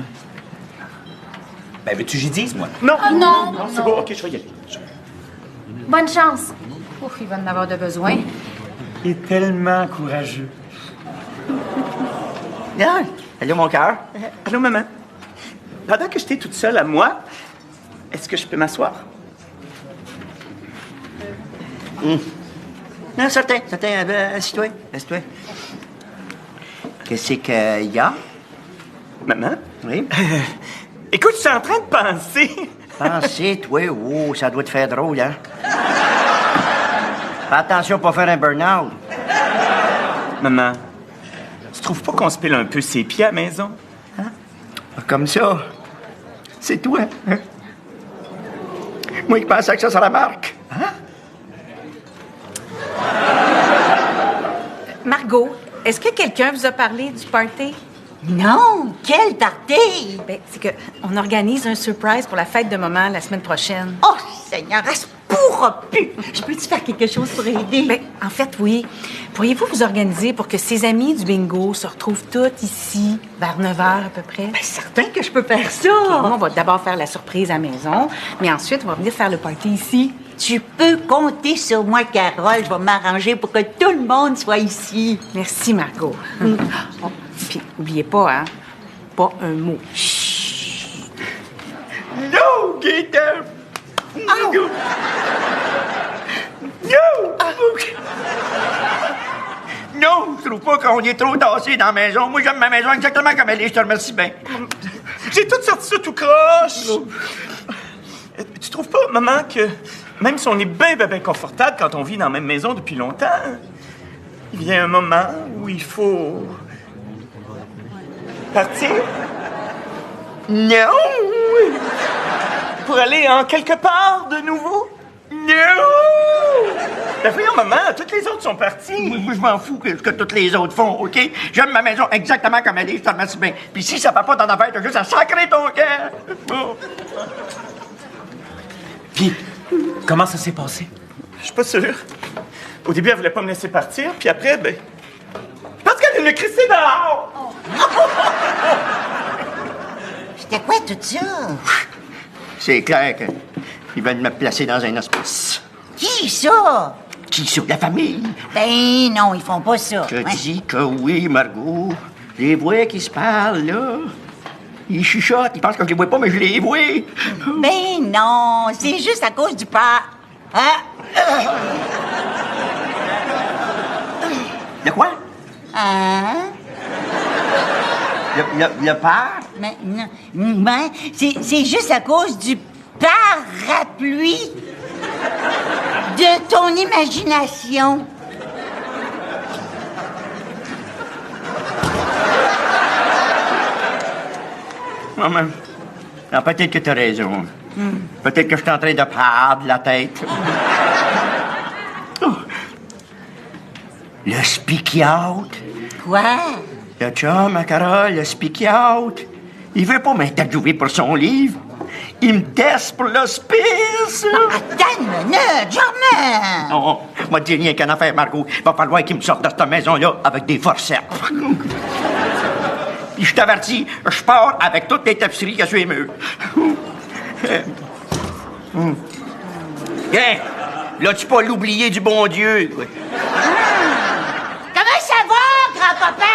Ben, veux-tu que j'y dise, moi?
Non.
Ah, non.
Non, c'est bon. OK, je vais y aller.
Bonne chance.
Ouf, il va en avoir de besoin.
Il est tellement courageux.
Ah, allô, mon cœur?
Allô, maman. Pendant que j'étais toute seule à moi, est-ce que je peux m'asseoir?
Non, certain. Assis-toi. Qu'est-ce qu'il y a?
Maman?
Oui?
Écoute, je suis en train de penser.
Pensez, toi, oh, ça doit te faire drôle, hein? Fais attention pour pas faire un burn-out.
Maman, tu trouves pas qu'on se pile un peu ses pieds à la maison?
Comme ça. C'est toi, hein? Moi qui pensais que ça la marque. Hein?
Margot, est-ce que quelqu'un vous a parlé du party?
Non, quel party!
Ben, c'est qu'on organise un surprise pour la fête de maman la semaine prochaine.
Oh, Seigneur, à ce pourra plus. Je peux-tu faire quelque chose pour aider?
Ben, en fait, oui. Pourriez-vous vous organiser pour que ses amis du bingo se retrouvent toutes ici, vers 9 h à peu près?
Ben, certain que je peux faire ça.
Okay, on va d'abord faire la surprise à la maison, mais ensuite, on va venir faire le party ici.
Tu peux compter sur moi, Carole. Je vais m'arranger pour que tout le monde soit ici.
Merci, Margot. Oh, puis, oubliez pas, hein? Pas un mot.
No, Gaëtan! No! No! Non, je trouve pas qu'on est trop tassé dans la maison. Moi, j'aime ma maison exactement comme elle est. Je te remercie bien.
J'ai tout sorti ça tout croche. Tu trouves pas, maman, que même si on est bien confortable quand on vit dans la même maison depuis longtemps, il y a un moment où il faut partir?
Non!
Pour aller en quelque part de nouveau?
Non!
Ben voyons, maman, toutes les autres sont parties.
Moi, je m'en fous que ce que toutes les autres font, OK? J'aime ma maison exactement comme elle est, je te remercie bien. Puis si ça va pas dans affaire, t'as juste à sacrer ton cœur. Oh.
Puis, comment ça s'est passé?
Je suis pas sûr. Au début, elle voulait pas me laisser partir, puis après, ben... Parce qu'elle me crissait dehors!
C'était quoi tout ça?
C'est clair qu'ils veulent me placer dans un hospice.
Qui ça?
Qui ça? La famille?
Ben non, ils font pas ça.
Je dis que oui, Margot. Je les vois qui se parlent, là. Ils chuchotent, ils pensent que je les vois pas, mais je les vois.
Ben non, c'est juste à cause du père. Hein?
De quoi?
Hein?
Le père?
Mais non, ben, c'est juste à cause du parapluie de ton imagination.
Maman, non, peut-être que t'as raison. Peut-être que je suis en train de perdre la tête. Oh. Le speak out.
Quoi?
Le chum à Carole, le speak out. Il veut pas m'interviewer pour son livre. Il me teste pour l'hospice.
Attends une minute, jamais!
Non, moi, dis rien qu'une affaire, Margot. Il va falloir qu'il me sorte de cette maison-là avec des forceps. Puis je t'avertis, je pars avec toutes les tapisseries qu'il y a sur les murs. Tiens, là-tu pas l'oublié du bon Dieu?
Comment ça va, grand-papa?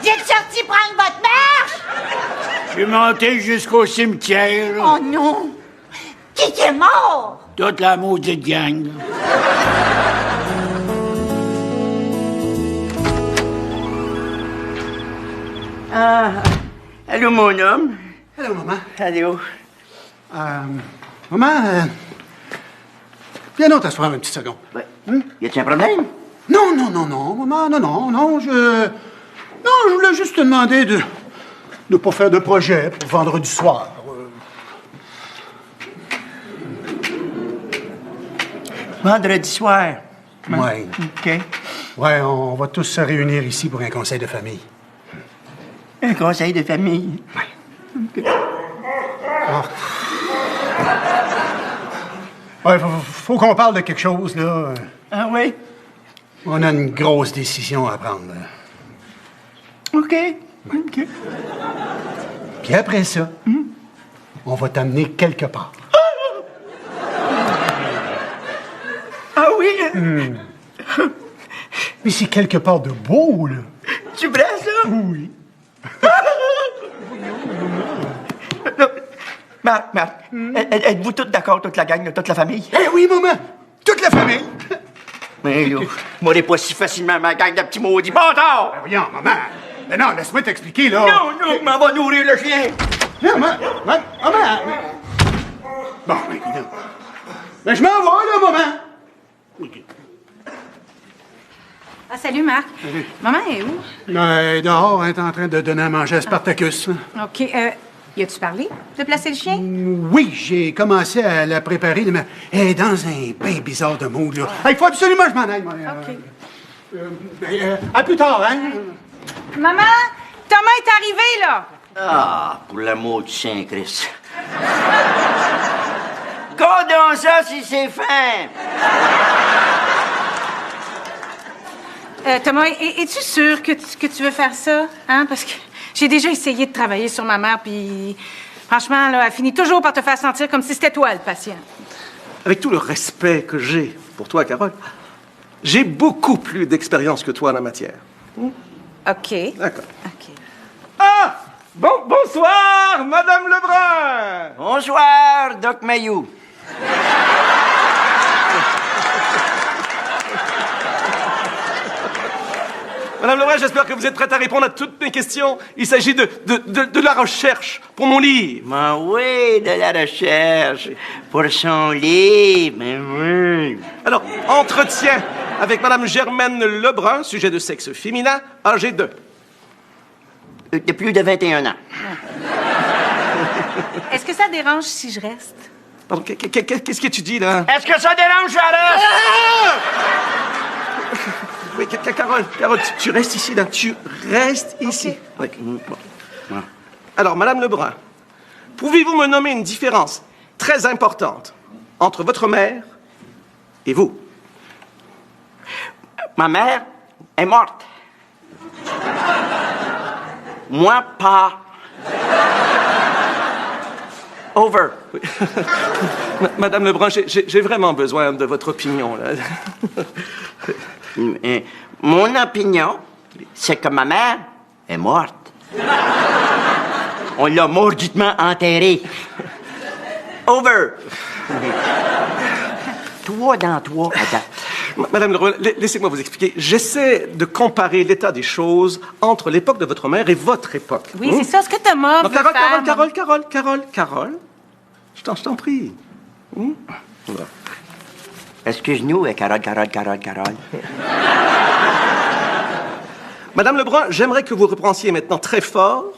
Vous êtes sorti prendre votre marche?
Je suis monté jusqu'au cimetière.
Oh non! Qui est mort?
Toute la maudite gang.
Ah, allô, mon homme.
Allô, maman.
Allô.
Maman, viens donc t'asseoir une petite seconde.
Ben, y a-t-il un problème?
Non, maman, non, je voulais juste te demander de ne pas faire de projet pour vendredi soir.
Vendredi soir.
Ouais.
OK.
Ouais, on va tous se réunir ici pour un conseil de famille.
Un conseil de famille?
Ouais. Ouais, faut qu'on parle de quelque chose, là.
Ah oui?
On a une grosse décision à prendre. Là.
OK. OK.
Puis après ça, on va t'amener quelque part.
Ah oui?
Mais c'est quelque part de beau, là.
Tu prends ça?
Oui.
Marc, êtes-vous tous d'accord, toute la gang, toute la famille?
Eh oui, maman! Toute la famille!
Mais là, je m'aurais pas si facilement ma gang de petits maudits bâtards!
Ben voyons, maman! Mais non, laisse-moi t'expliquer, là!
Non, m'en va nourrir le chien!
Non, maman! Bon, ben, écoute. Ben, je m'en vais, là, maman!
Ah, salut, Marc.
Salut.
Maman est où?
Dehors, elle est en train de donner à manger à Spartacus. là.
OK. Y a-tu parlé de placer le chien?
Oui, j'ai commencé à la préparer, mais elle est dans un bien bizarre de mood, là. Il faut absolument que je m'en aille, moi.
OK.
À plus tard, hein?
Maman, Thomas est arrivé, là.
Ah, pour l'amour du Saint-Christ. Encore dans ça si c'est fin.
Thomas, es-tu sûr que tu veux faire ça? Hein? Parce que j'ai déjà essayé de travailler sur ma mère, puis franchement, là, elle finit toujours par te faire sentir comme si c'était toi le patient.
Avec tout le respect que j'ai pour toi, Carole, j'ai beaucoup plus d'expérience que toi en la matière.
OK.
D'accord.
OK.
Ah! Bonsoir, Madame Lebrun!
Bonsoir, Doc Mayou.
Madame Lebrun, j'espère que vous êtes prête à répondre à toutes mes questions. Il s'agit de la recherche pour mon livre.
Ben oui, de la recherche. Pour son livre, ben oui.
Alors, entretien avec Madame Germaine Lebrun, sujet de sexe féminin, âgé de...
De plus de 21 ans.
Est-ce que ça dérange si je reste?
Pardon, qu'est-ce que tu dis, là?
Est-ce que ça dérange, Charles?
Oui, Carole, tu restes ici, là. Tu restes ici. Oui.
Bon.
Alors, Madame Lebrun, pouvez-vous me nommer une différence très importante entre votre mère et vous?
Ma mère est morte. Moi, pas. Over.
Oui. Madame Lebrun, j'ai vraiment besoin de votre opinion, là.
Mon opinion, c'est que ma mère est morte. On l'a mordutement enterrée. Over. 3 dans 3 à date.
Madame Lebrun, laissez-moi vous expliquer. J'essaie de comparer l'état des choses entre l'époque de votre mère et votre époque.
Oui, c'est ça ce que Thomas veut faire.
Carole. Je t'en prie. Voilà.
Excuse-nous, Carole.
Madame Lebrun, j'aimerais que vous repensiez maintenant très fort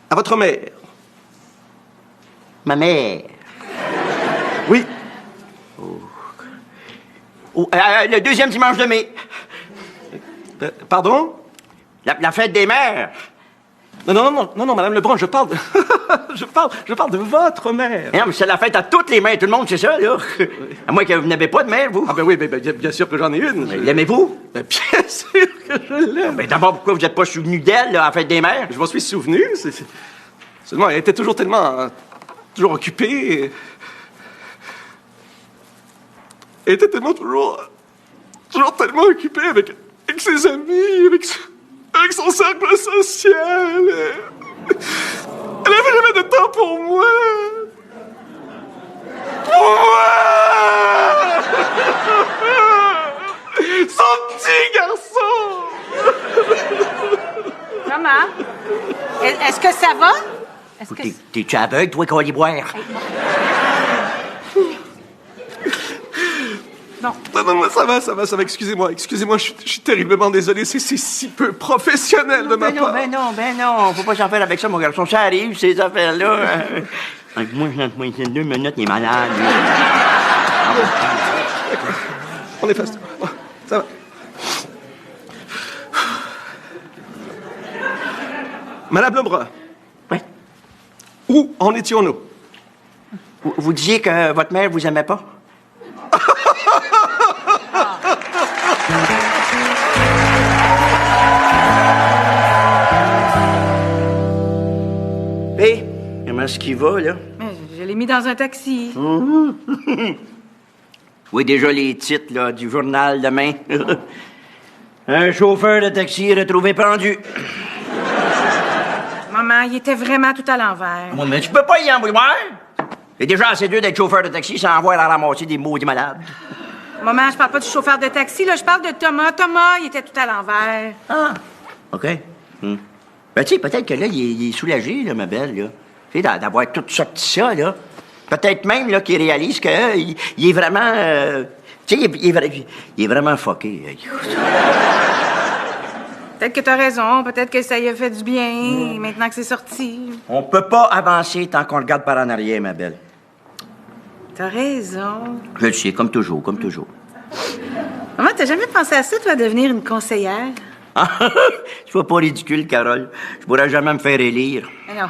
à votre mère.
Ma mère.
Oui.
Le deuxième dimanche de mai.
Pardon?
La fête des mères.
Non, Madame Lebrun, je parle de... je parle de votre mère.
Non, mais c'est la fête à toutes les mères, tout le monde, c'est ça, là. À moins que vous n'avez pas de mère, vous.
Ah ben oui, bien sûr que j'en ai une.
L'aimez-vous?
Bien sûr que je l'aime.
Ben d'abord, pourquoi vous n'êtes pas souvenu d'elle, là, à la fête des mères?
Je m'en suis souvenu. Seulement, elle était toujours toujours occupée. Elle était toujours tellement occupée avec ses amis, avec son cercle social. Elle n'avait jamais de temps pour moi. Son petit garçon.
Maman, est-ce que ça va?
T'es-tu aveugle, toi, coliboire?
Non.
Non, ça va. Excusez-moi, je suis terriblement désolé. C'est si peu professionnel de ma part.
Ben non. Faut pas s'en faire avec ça, mon garçon. Ça arrive, ces affaires-là. Moi, je 2 minutes, il est malade.
On est face. Ça va. Madame Lebrun.
Oui.
Où en étions-nous?
Vous disiez que votre mère vous aimait pas? Hé, comment est-ce qu'il va, là?
Je l'ai mis dans un taxi.
Oui, déjà les titres, là, du journal demain. Un chauffeur de taxi retrouvé pendu.
Maman, il était vraiment tout à l'envers.
Bon, mais tu peux pas y envoyer. C'est déjà assez dur d'être chauffeur de taxi sans avoir à ramasser des maudits malades.
Maman, je parle pas du chauffeur de taxi, là, je parle de Thomas. Thomas, il était tout à l'envers.
Ah, OK. Ben, tu sais, peut-être que là, il est soulagé, là, ma belle, là. Tu sais, d'avoir tout sorti ça, là. Peut-être même, là, qu'il réalise qu'il est vraiment... tu sais, il est vraiment fucké.
Peut-être que t'as raison, peut-être que ça y a fait du bien, maintenant que c'est sorti.
On peut pas avancer tant qu'on regarde par en arrière, ma belle.
T'as raison.
Je le sais, comme toujours.
Maman, t'as jamais pensé à ça, toi, devenir une conseillère?
Sois pas ridicule, Carole. Je pourrais jamais me faire élire.
Mais non.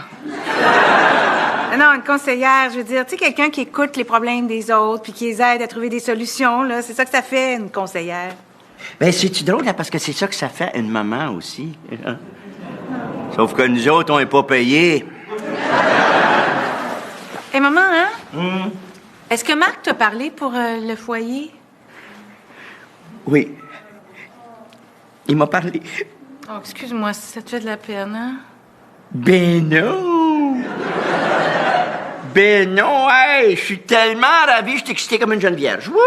Non, une conseillère, je veux dire, tu sais, quelqu'un qui écoute les problèmes des autres puis qui les aide à trouver des solutions, là. C'est ça que ça fait, une conseillère.
Ben, c'est-tu drôle, là, parce que c'est ça que ça fait une maman aussi. Sauf que nous autres, on n'est pas payés.
Hé, maman, hein? Est-ce que Marc t'a parlé pour le foyer?
Oui. Il m'a parlé.
Oh, excuse-moi, si ça te fait de la peine, hein?
Ben non! Ben non, hey! Je suis tellement ravi, je suis excité comme une jeune vierge. Wouhou!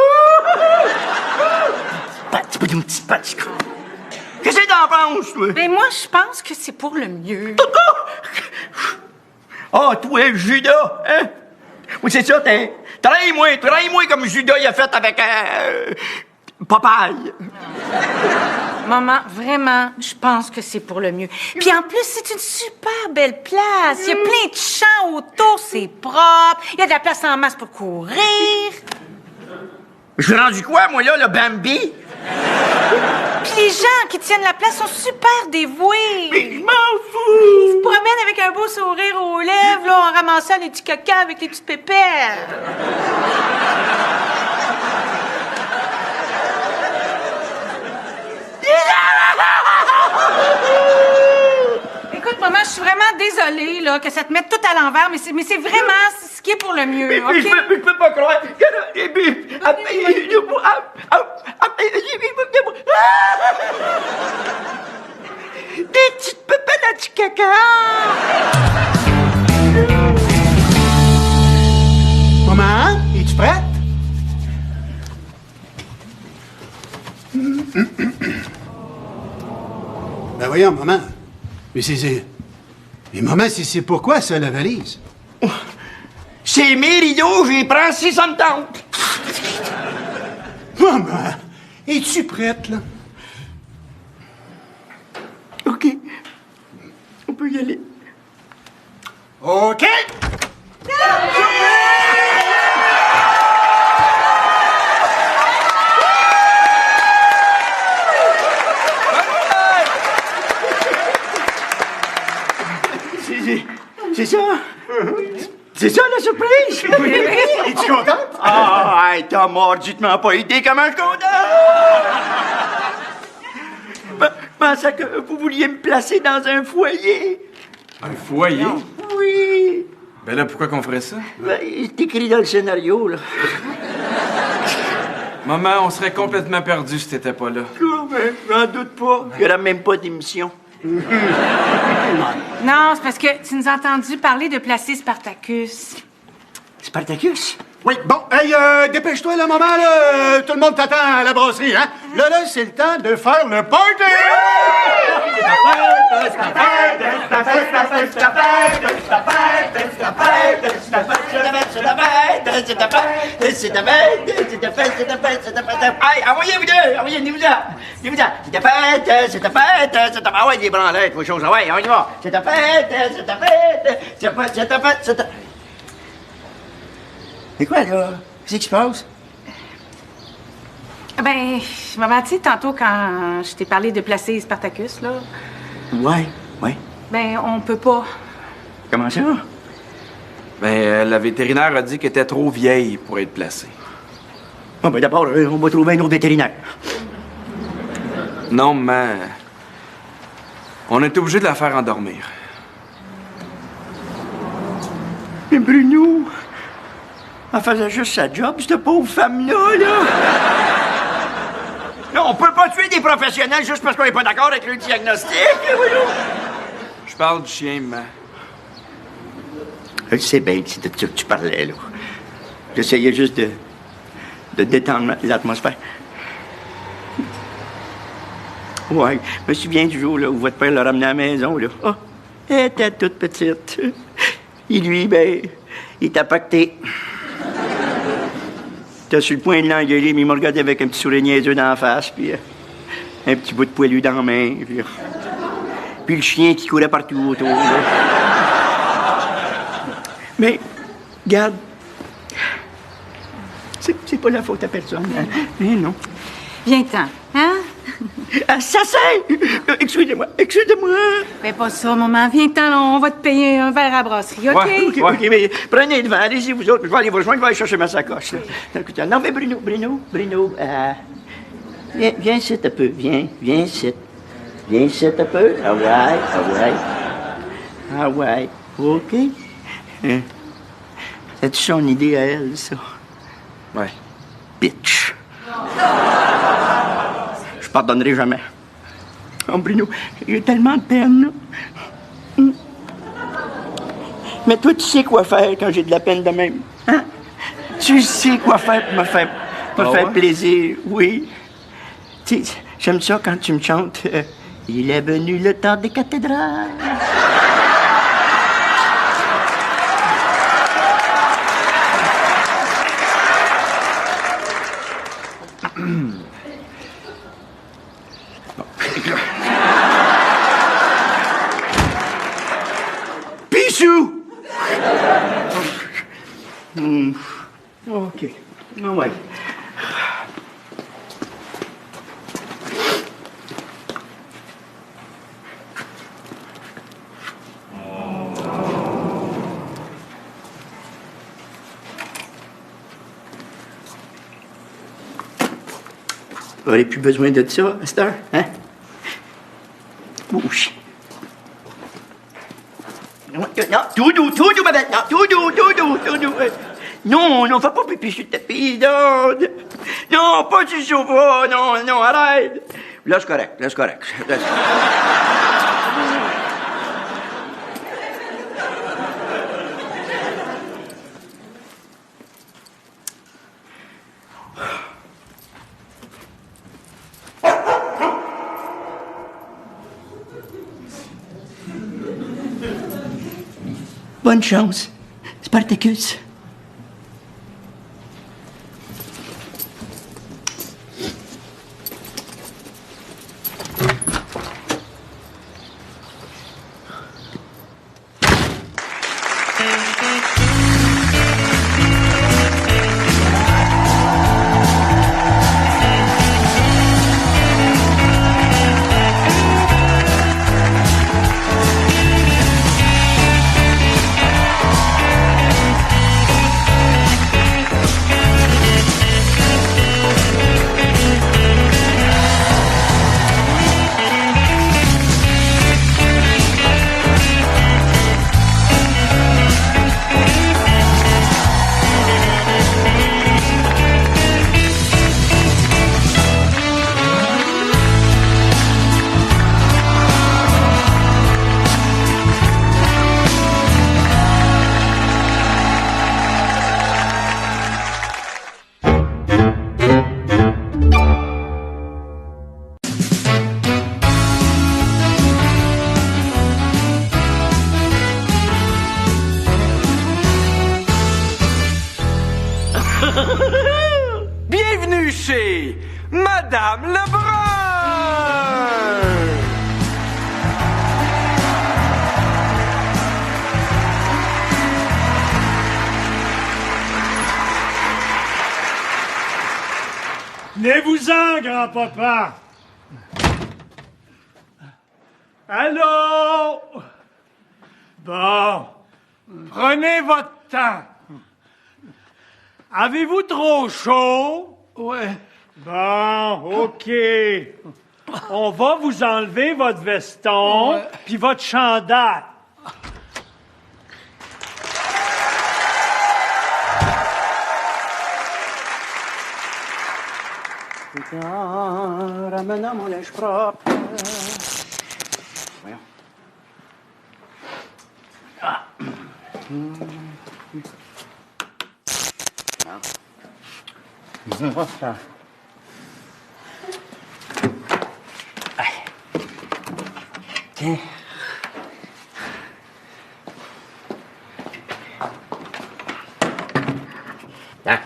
Qu'est-ce que t'en penses, toi?
Ben moi, je pense que c'est pour le mieux.
Ah, toi, Judas, hein? Oui, c'est ça, trahis-moi comme Judas il a fait avec Popeye.
Maman, vraiment, je pense que c'est pour le mieux. Puis en plus, c'est une super belle place. Il y a plein de champs autour, c'est propre. Il y a de la place en masse pour courir.
Je suis rendu quoi, moi, là, le Bambi?
Puis les gens qui tiennent la place sont super dévoués.
Mais je m'en fous!
Ils se promènent avec un beau sourire aux lèvres, là, en ramassant les petits caca avec les petites pépères. Écoute, maman, je suis vraiment désolée là, que ça te mette tout à l'envers, mais c'est vraiment ce qui est pour le mieux, OK?
Mais je peux pas croire. Des petites pépettes à petit caca!
Maman, es-tu prête? Ben voyons, maman. Mais c'est... Mais maman, c'est pourquoi ça, la valise?
C'est mes rideaux, j'y prends 670.
Maman, es-tu prête, là?
OK. On peut y aller.
OK!
C'est ça? C'est ça, la surprise?
Oui. Es-tu contente?
Ah, hey, t'as mordu, tu m'as pas aidé comme un content! Je pensais que vous vouliez me placer dans un foyer.
Un foyer?
Oui.
Ben là, pourquoi qu'on ferait ça?
Ben, c'est écrit dans le scénario, là.
Maman, on serait complètement perdus si t'étais pas là.
Oh, ben, j'en doute pas. Il y aura même pas d'émission.
Non, c'est parce que tu nous as entendu parler de placer Spartacus.
Spartacus?
Oui, bon, hey, dépêche-toi, là, maman, là. Tout le monde t'attend à la brasserie, hein? Là, c'est le temps de faire le party!
Hey, envoyez-vous deux! Envoyez-vous-en! C'est ta fête! Ah ouais, des branlettes, vos choses. Ah ouais, on y va! C'est ta fête! C'est quoi, là? Qu'est-ce qui se passe?
Ben, maman, tu sais, tantôt, quand je t'ai parlé de placer Spartacus, là...
Ouais.
Ben, on peut pas.
Comment ça?
Ben, la vétérinaire a dit qu'elle était trop vieille pour être placée.
Bon, ben d'abord, on va trouver un autre vétérinaire.
Non, mais... On est obligé de la faire endormir.
Mais Bruno... Elle faisait juste sa job, cette pauvre femme-là, là. Là, on peut pas tuer des professionnels juste parce qu'on est pas d'accord avec le diagnostic,
Je parle du chien, maman.
Je sais bien que c'est de ça que tu parlais, là. J'essayais juste de détendre l'atmosphère. Ouais, je me souviens du jour, là, où votre père l'a ramenée à la maison, là. Ah, elle était toute petite. Et lui, ben, il t'a pacté. T'as sur le point de l'engueuler, mais il m'a regardé avec un petit sourire niaiseux dans la face, puis un petit bout de poilu dans la main, puis le chien qui courait partout autour. Là. Mais, regarde, c'est pas la faute à personne. Hein? Non.
Viens-t'en, hein?
Assassin! Excusez-moi, excusez-moi.
Fais pas ça, maman. Viens-t'en, on va te payer un verre à la brasserie, OK?
OK, mais prenez le vent, allez-y, vous autres. Je vais aller vous rejoindre, je vais aller chercher ma sacoche. Là. Écoutez, non, mais Bruno, viens ici un peu, viens ici. Viens ici un peu. Ah ouais, OK. C'est son idée à elle, ça?
Ouais.
Bitch. Je pardonnerai jamais. Oh, Bruno, j'ai tellement de peine, là. Mais toi, tu sais quoi faire quand j'ai de la peine de même. Hein? Tu sais quoi faire pour me faire plaisir, oui. Tu sais, j'aime ça quand tu me chantes Il est venu le temps des cathédrales. Pichou! OK. Ah ouais. Vous n'aurez plus besoin de ça, à cette heure, hein? Bouche. Non, tout doux, ma belle, non, tout doux. Non, fais pas pipi sur le tapis, non, pas sur le sofa, non, arrête. Là, c'est correct. Bonne chance, Spartacus.
Bienvenue chez Madame Lebrun!
Venez-vous-en, grand-papa. Allô? Bon, prenez votre temps. Avez-vous trop chaud?
Ouais.
Bon, OK. On va vous enlever votre veston puis votre chandail.
Ramenant mon linge propre. Voyons. Ah. Tiens. Ah.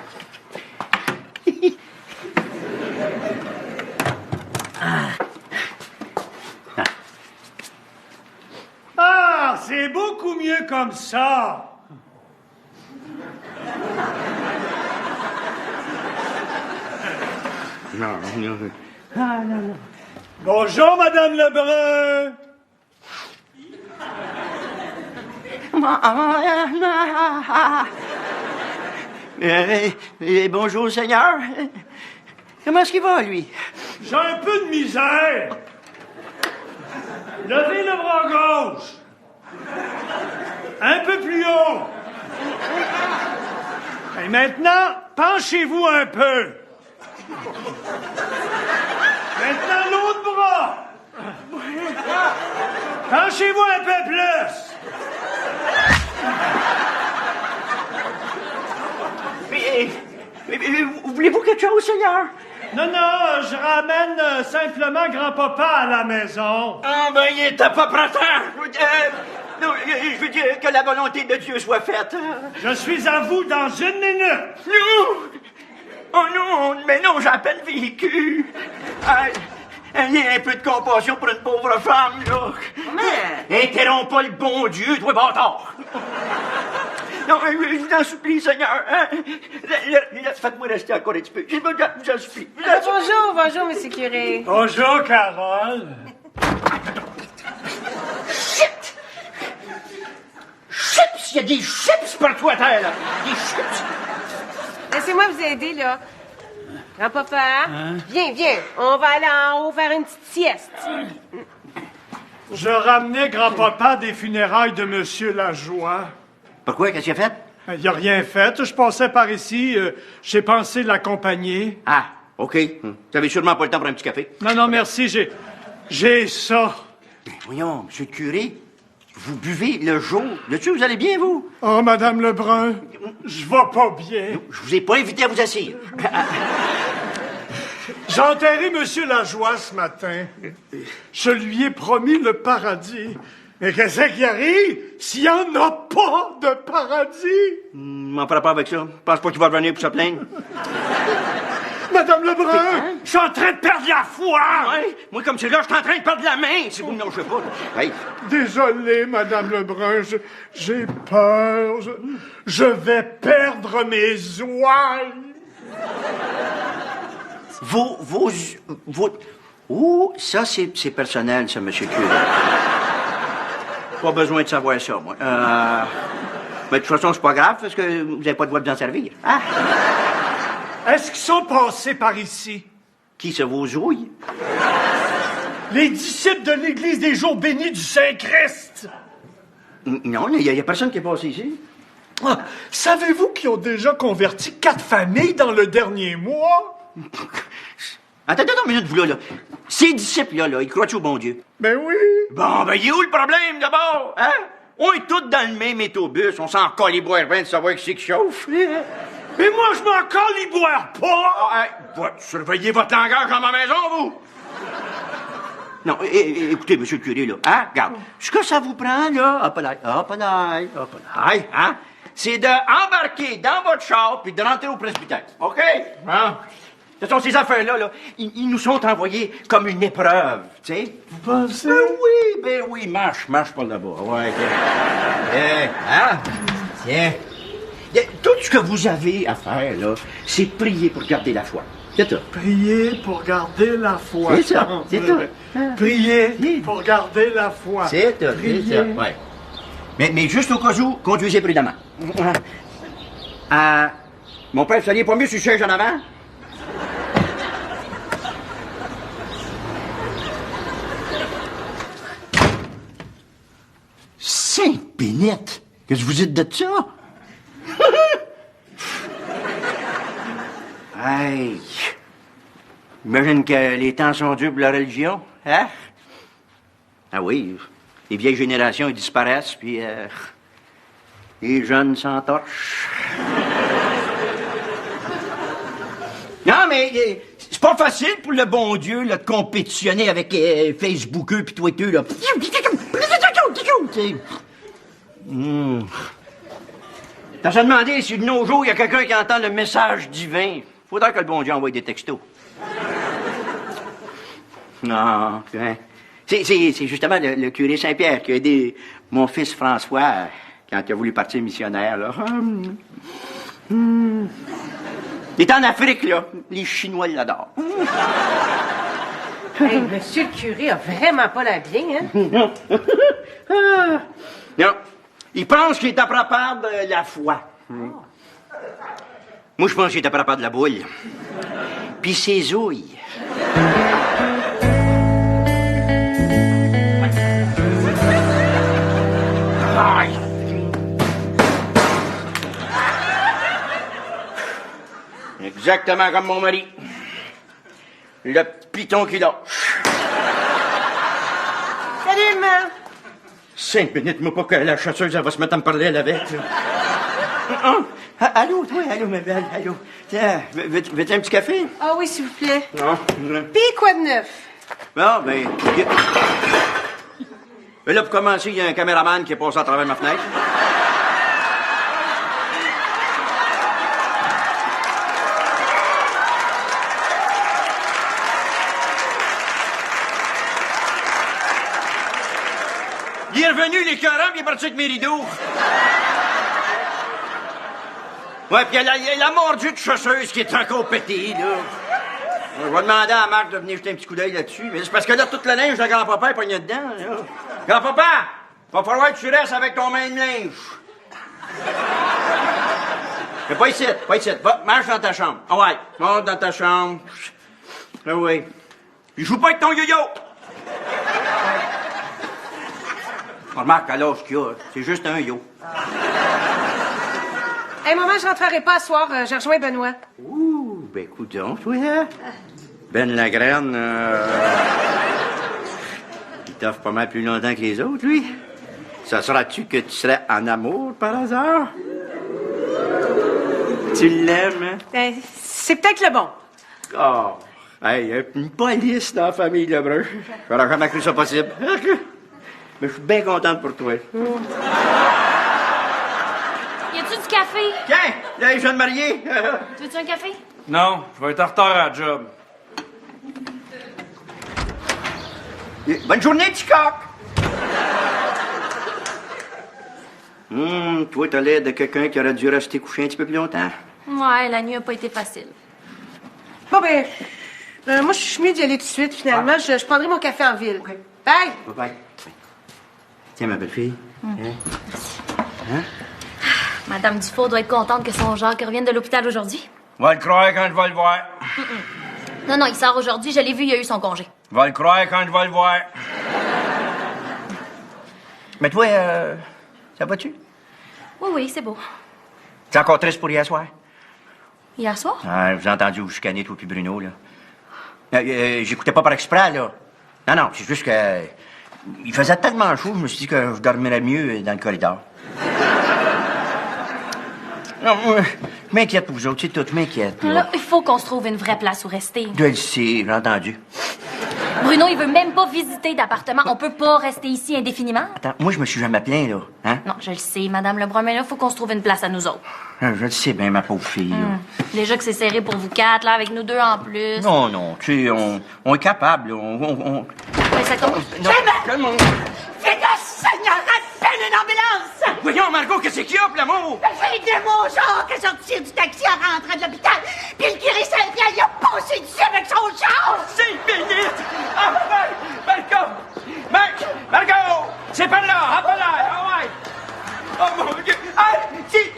Ah, c'est beaucoup mieux comme ça.
Non. Ah, non.
Bonjour, Madame Lebrun.
Bonjour, Seigneur. Comment est-ce qu'il va, lui?
J'ai un peu de misère. Levez le bras gauche. Un peu plus haut. Et maintenant, penchez-vous un peu. Maintenant, l'autre bras. Penchez-vous un peu plus.
Mais voulez-vous quelque chose, Seigneur?
Non, je ramène simplement grand-papa à la maison.
Ah, ben, il était pas prêtant. Non, je veux dire que la volonté de Dieu soit faite.
Je suis à vous dans 1 minute.
Non! Oh non, mais non, j'ai à peine vécu. Ayez un peu de compassion pour une pauvre femme, là. Mais... Interromps pas le bon Dieu, toi, bâtard. Non, je vous en supplie, Seigneur. Hein? Faites-moi rester encore un petit peu. Je vous en supplie.
Bonjour, monsieur curé.
Bonjour, Carole.
Shit! Chips! Il y a des chips partout à terre, là. Des chips.
Laissez-moi vous aider, là. Grand-papa, viens. On va aller en haut faire une petite sieste.
Je ramenais grand-papa des funérailles de Monsieur Lajoie.
Pourquoi? Qu'est-ce qu'il a fait?
Il a rien fait. Je passais par ici. J'ai pensé l'accompagner.
Ah, OK. Vous avez sûrement pas le temps pour un petit café.
Non, merci. J'ai ça.
Ben, voyons, monsieur le curé, vous buvez le jour. Là-dessus, vous allez bien, vous?
Oh, Madame Lebrun, je vais pas bien.
Je vous ai pas invité à vous asseoir.
J'ai enterré Monsieur Lajoie ce matin. Je lui ai promis le paradis. Mais qu'est-ce qui arrive s'il n'y en a pas de paradis?
M'en parle pas avec ça. Je pense pas qu'il va revenir pour se plaindre.
Madame Lebrun, je suis en train de perdre la foi!
Ouais, moi, comme c'est là, je suis en train de perdre la main. Si vous ne lâchez pas. Hey.
Désolé, Madame Lebrun, j'ai peur. Je vais perdre mes ouailles.
Vos... Oh, ça, c'est personnel, ça, monsieur le curé. Pas besoin de savoir ça, moi. Mais de toute façon, c'est pas grave, parce que vous n'avez pas le droit de vous en servir. Ah.
Est-ce qu'ils sont passés par ici?
Qui, ça, vos ouilles?
Les disciples de l'Église des jours bénis du Saint-Christ.
Non, il n'y a personne qui est passé ici.
Ah, savez-vous qu'ils ont déjà converti 4 familles dans le dernier mois?
Attends une minute, vous là. Ces disciples-là, ils croient-tu au bon Dieu?
Ben oui.
Bon, ben, il est où le problème, d'abord? Hein? On est tous dans le même métobus. On s'en colle les boire bien de savoir qui c'est qui chauffe.
Mais moi, je m'en caliboire pas!
Surveillez votre langage dans ma maison, vous! Non, écoutez, monsieur le curé, là, hein, regarde, ce que ça vous prend, là, hop là, hein, c'est d'embarquer dans votre char puis de rentrer au presbytère, OK? Hein? Ce sont ces affaires-là, là, ils nous sont envoyés comme une épreuve, tu sais.
Vous pensez?
Ben oui, marche par là-bas, ouais. Hein? Tiens. Tout ce que vous avez à faire, là, c'est prier pour garder la foi. C'est ça.
Prier pour garder la foi.
C'est ça, c'est tout.
Prier pour garder la foi.
C'est tout, c'est ça, ouais. Mais juste au cas où, conduisez prudemment. Mon père, ça n'est pas mieux sur le siège en avant? Sainte-Pénette! Qu'est-ce que vous dites de ça? Hey! J'imagine que les temps sont durs pour la religion, hein? Ah oui, les vieilles générations, ils disparaissent, puis les jeunes s'entorchent. Non, mais c'est pas facile pour le bon Dieu, là, de compétitionner avec Facebookeux puis Twitter, là. T'as se demandé si de nos jours, il y a quelqu'un qui entend le message divin. Faudrait que le bon Dieu envoie des textos. Non, hein. C'est justement le curé Saint-Pierre qui a aidé mon fils François quand il a voulu partir missionnaire, là. Il est en Afrique, là. Les Chinois l'adorent.
Hey, monsieur le curé a vraiment pas l'air bien, hein?
Non. Ah. Non. Il pense qu'il est à propos de la foi. Moi, je pense qu'il est à propos de la boule. Puis ses ouilles. Aïe. Exactement comme mon mari. Le piton qui lâche.
Salut, maman. 5
minutes, moi, pas que la chasseuse, elle va se mettre à me parler, elle, avec. Allô, toi, allô, ma belle, allô. Tiens, veux-tu un petit café?
Ah oui, s'il vous plaît.
Non.
Puis quoi de neuf?
Bon, ben... Là, pour commencer, il y a un caméraman qui est passé à travers ma fenêtre. Il est revenu, les carambes, il est parti avec mes rideaux. Ouais, puis il y a la mordue de chasseuse qui est encore pétée, là. Je vais demander à Marc de venir jeter un petit coup d'œil là-dessus. Mais c'est parce que là, toute la neige de grand-papa est pognée dedans, là. Grand-papa, va falloir que tu restes avec ton main de linge. Mais pas ici, pas ici. Va, marche dans ta chambre. Ah ouais, monte dans ta chambre. Ah oui. Il joue pas avec ton yo-yo. Remarque, à l'âge qu'il a, c'est juste un yo.
Hey, maman, je rentrerai pas à soir. J'ai rejoint Benoît.
Ouh, ben écoute donc, toi, hein? Ben Lagraine, il t'offre pas mal plus longtemps que les autres, lui. Ça sera-tu que tu serais en amour, par hasard? Tu l'aimes, hein?
Ben, c'est peut-être le bon.
Oh, hey, une police dans la famille Lebrun. J'aurais jamais cru ça possible. Mais je suis bien contente pour toi.
Y a-tu du café?
Tiens, là, je viens de marier.
Tu veux-tu un café?
Non, je vais être en retard à la job.
Bonne journée, petit coq! Toi, t'as l'air de quelqu'un qui aurait dû rester couché un petit peu plus longtemps.
Ouais, la nuit a pas été facile.
Bon, ben, moi, je suis mieux d'y aller tout de suite, finalement. Je prendrai mon café en ville.
Okay.
Bye!
Bye-bye. Tiens, ma belle-fille. Hein?
Madame Dufault doit être contente que son Jacques revienne de l'hôpital aujourd'hui.
Va le croire quand je vais le voir.
Non, il sort aujourd'hui. Je l'ai vu, il a eu son congé.
Va le croire quand je vais le voir. Mais toi, ça va-tu?
Oui, c'est beau.
T'es encore triste pour hier soir?
Hier soir?
Ah, vous avez entendu vous chicaner, toi puis Bruno, là. J'écoutais pas par exprès, là. Non, c'est juste que... Il faisait tellement chaud, je me suis dit que je dormirais mieux dans le corridor. Non, moi, je m'inquiète pour vous autres, c'est tout, je m'inquiète.
Là, il faut qu'on se trouve une vraie place où rester.
Je le sais, j'ai entendu.
Bruno, il veut même pas visiter d'appartement. On peut pas rester ici indéfiniment.
Attends, moi, je me suis jamais plaint, là. Hein?
Non, je le sais, Madame Lebrun, mais là, il faut qu'on se trouve une place à nous autres.
Je le sais bien, ma pauvre fille, là.
Déjà que c'est serré pour vous quatre, là, avec nous deux en plus.
Non, tu sais, on est capable, là.
Mais ça commence...
Calme-moi.
Fais de Seigneur, appelle une ambulance!
Voyons, Margot, qu'est-ce qu'il y a, pour l'amour?
J'ai de mon genre que sortir du taxi en rentrant de l'hôpital, puis le curé Saint-Pierre, il a passé dessus avec son char!
5 minutes! Ah, Margot! Margot! C'est par là! Ah, par là! Ah, ouais! Oh, mon Dieu! Ah, c'est...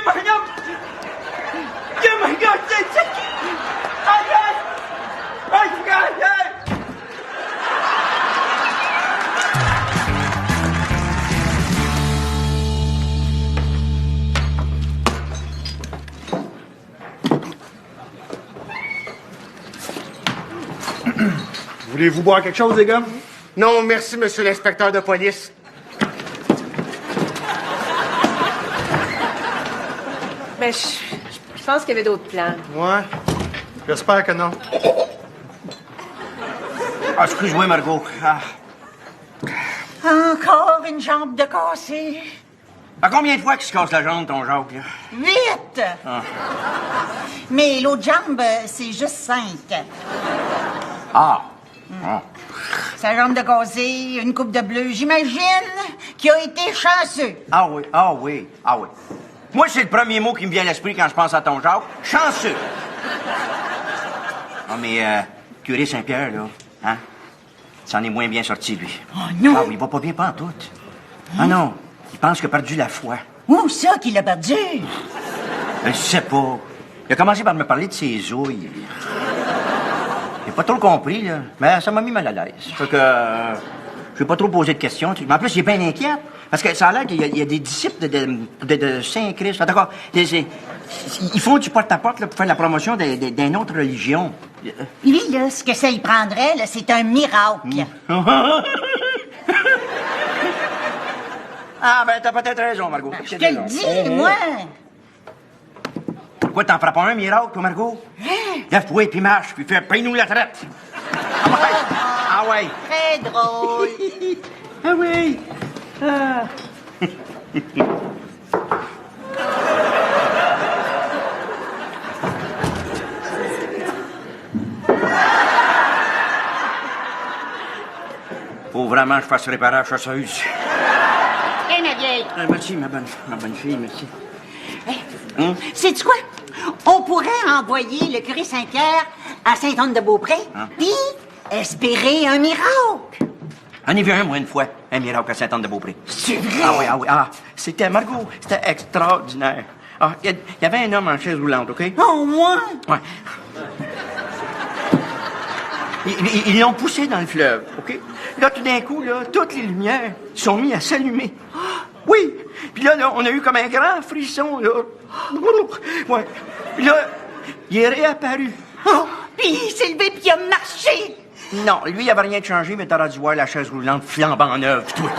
Margot! Margot, c'est... Aïe, aïe! Aïe, aïe, aïe!
Voulez-vous boire quelque chose, les gars?
Non, merci, monsieur l'inspecteur de police.
Ben, je pense qu'il y avait d'autres plans.
Ouais. J'espère que non.
Ah, excuse-moi, Margot. Ah.
Encore une jambe de cassée.
À combien de fois qu'il se casse la jambe, ton Jacques, là?
8!
Ah.
Mais l'autre jambe, c'est juste 5.
Ah.
Sa jambe de cassée, une coupe de bleu, j'imagine qu'il a été chanceux.
Ah oui. Moi, c'est le premier mot qui me vient à l'esprit quand je pense à ton Jacques. Chanceux. Ah, mais, curé Saint-Pierre, là, Hein? Il s'en est moins bien sorti, lui.
Oh non!
Ah oui, il va pas bien pas en tout. Ah non, il pense qu'il a perdu la foi.
Où ça qu'il a perdu?
Je sais pas. Il a commencé par me parler de ses ouilles. J'ai pas trop compris, là. Mais ça m'a mis mal à l'aise. Fait que... je vais pas trop poser de questions. Mais en plus, il est bien inquiet. Parce que ça a l'air qu'il y a des disciples de Saint-Christ. D'accord. Ils font du porte-à-porte là, pour faire la promotion d'une autre religion.
Lui, là, ce que ça y prendrait, là, c'est un miracle.
Ah, ben, t'as peut-être raison, Margot.
Je te le dis, moi.
Pourquoi t'en feras pas un miracle, toi, Margot? Lève-toi, puis marche, puis paye-nous la traite. Ah ouais.
Très drôle.
Ah oui. Ah. Faut vraiment que je fasse réparer la chasseuse.
Hé, ma vieille.
Merci, ma bonne fille, merci.
Sais-tu quoi? On pourrait envoyer le curé Saint-Pierre à Sainte-Anne-de-Beaupré, puis espérer un miracle.
J'en ai vu un, moi, une fois, un miracle à Sainte-Anne-de-Beaupré.
C'est vrai?
Ah oui, ah oui, ah. C'était, Margot, c'était extraordinaire. Ah, il y avait un homme en chaise roulante, OK?
Oh, moi?
Ouais. Ils l'ont poussé dans le fleuve, OK? Là, tout d'un coup, là, toutes les lumières sont mises à s'allumer. Oui! Puis là, on a eu comme un grand frisson, là. Ouais. Puis là, il est réapparu.
Oh, puis il s'est levé puis il a marché.
Non, lui, il avait rien de changé, mais t'aurais dû voir la chaise roulante flambant neuve, toi.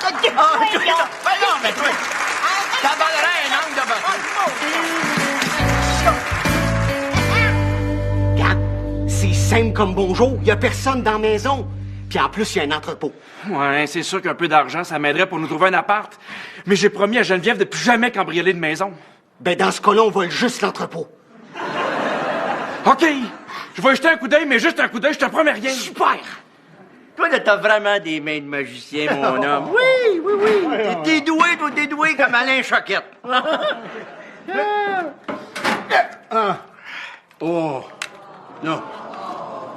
Non, mais toi, t'en donnerais un angle de bâton.
Regarde, c'est simple comme bonjour. Il y a personne dans la maison. Puis en plus, il y a un entrepôt.
Ouais, c'est sûr qu'un peu d'argent, ça m'aiderait pour nous trouver un appart. Mais j'ai promis à Geneviève de plus jamais cambrioler de maison.
Ben, dans ce cas-là, on vole juste l'entrepôt.
OK! Je vais jeter un coup d'œil, mais juste un coup d'œil, je te promets rien.
Super!
Toi, là, t'as vraiment des mains de magicien, mon homme. Oui, oui, oui. T'es doué, toi, t'es doué comme Alain Choquette.
Oh, non.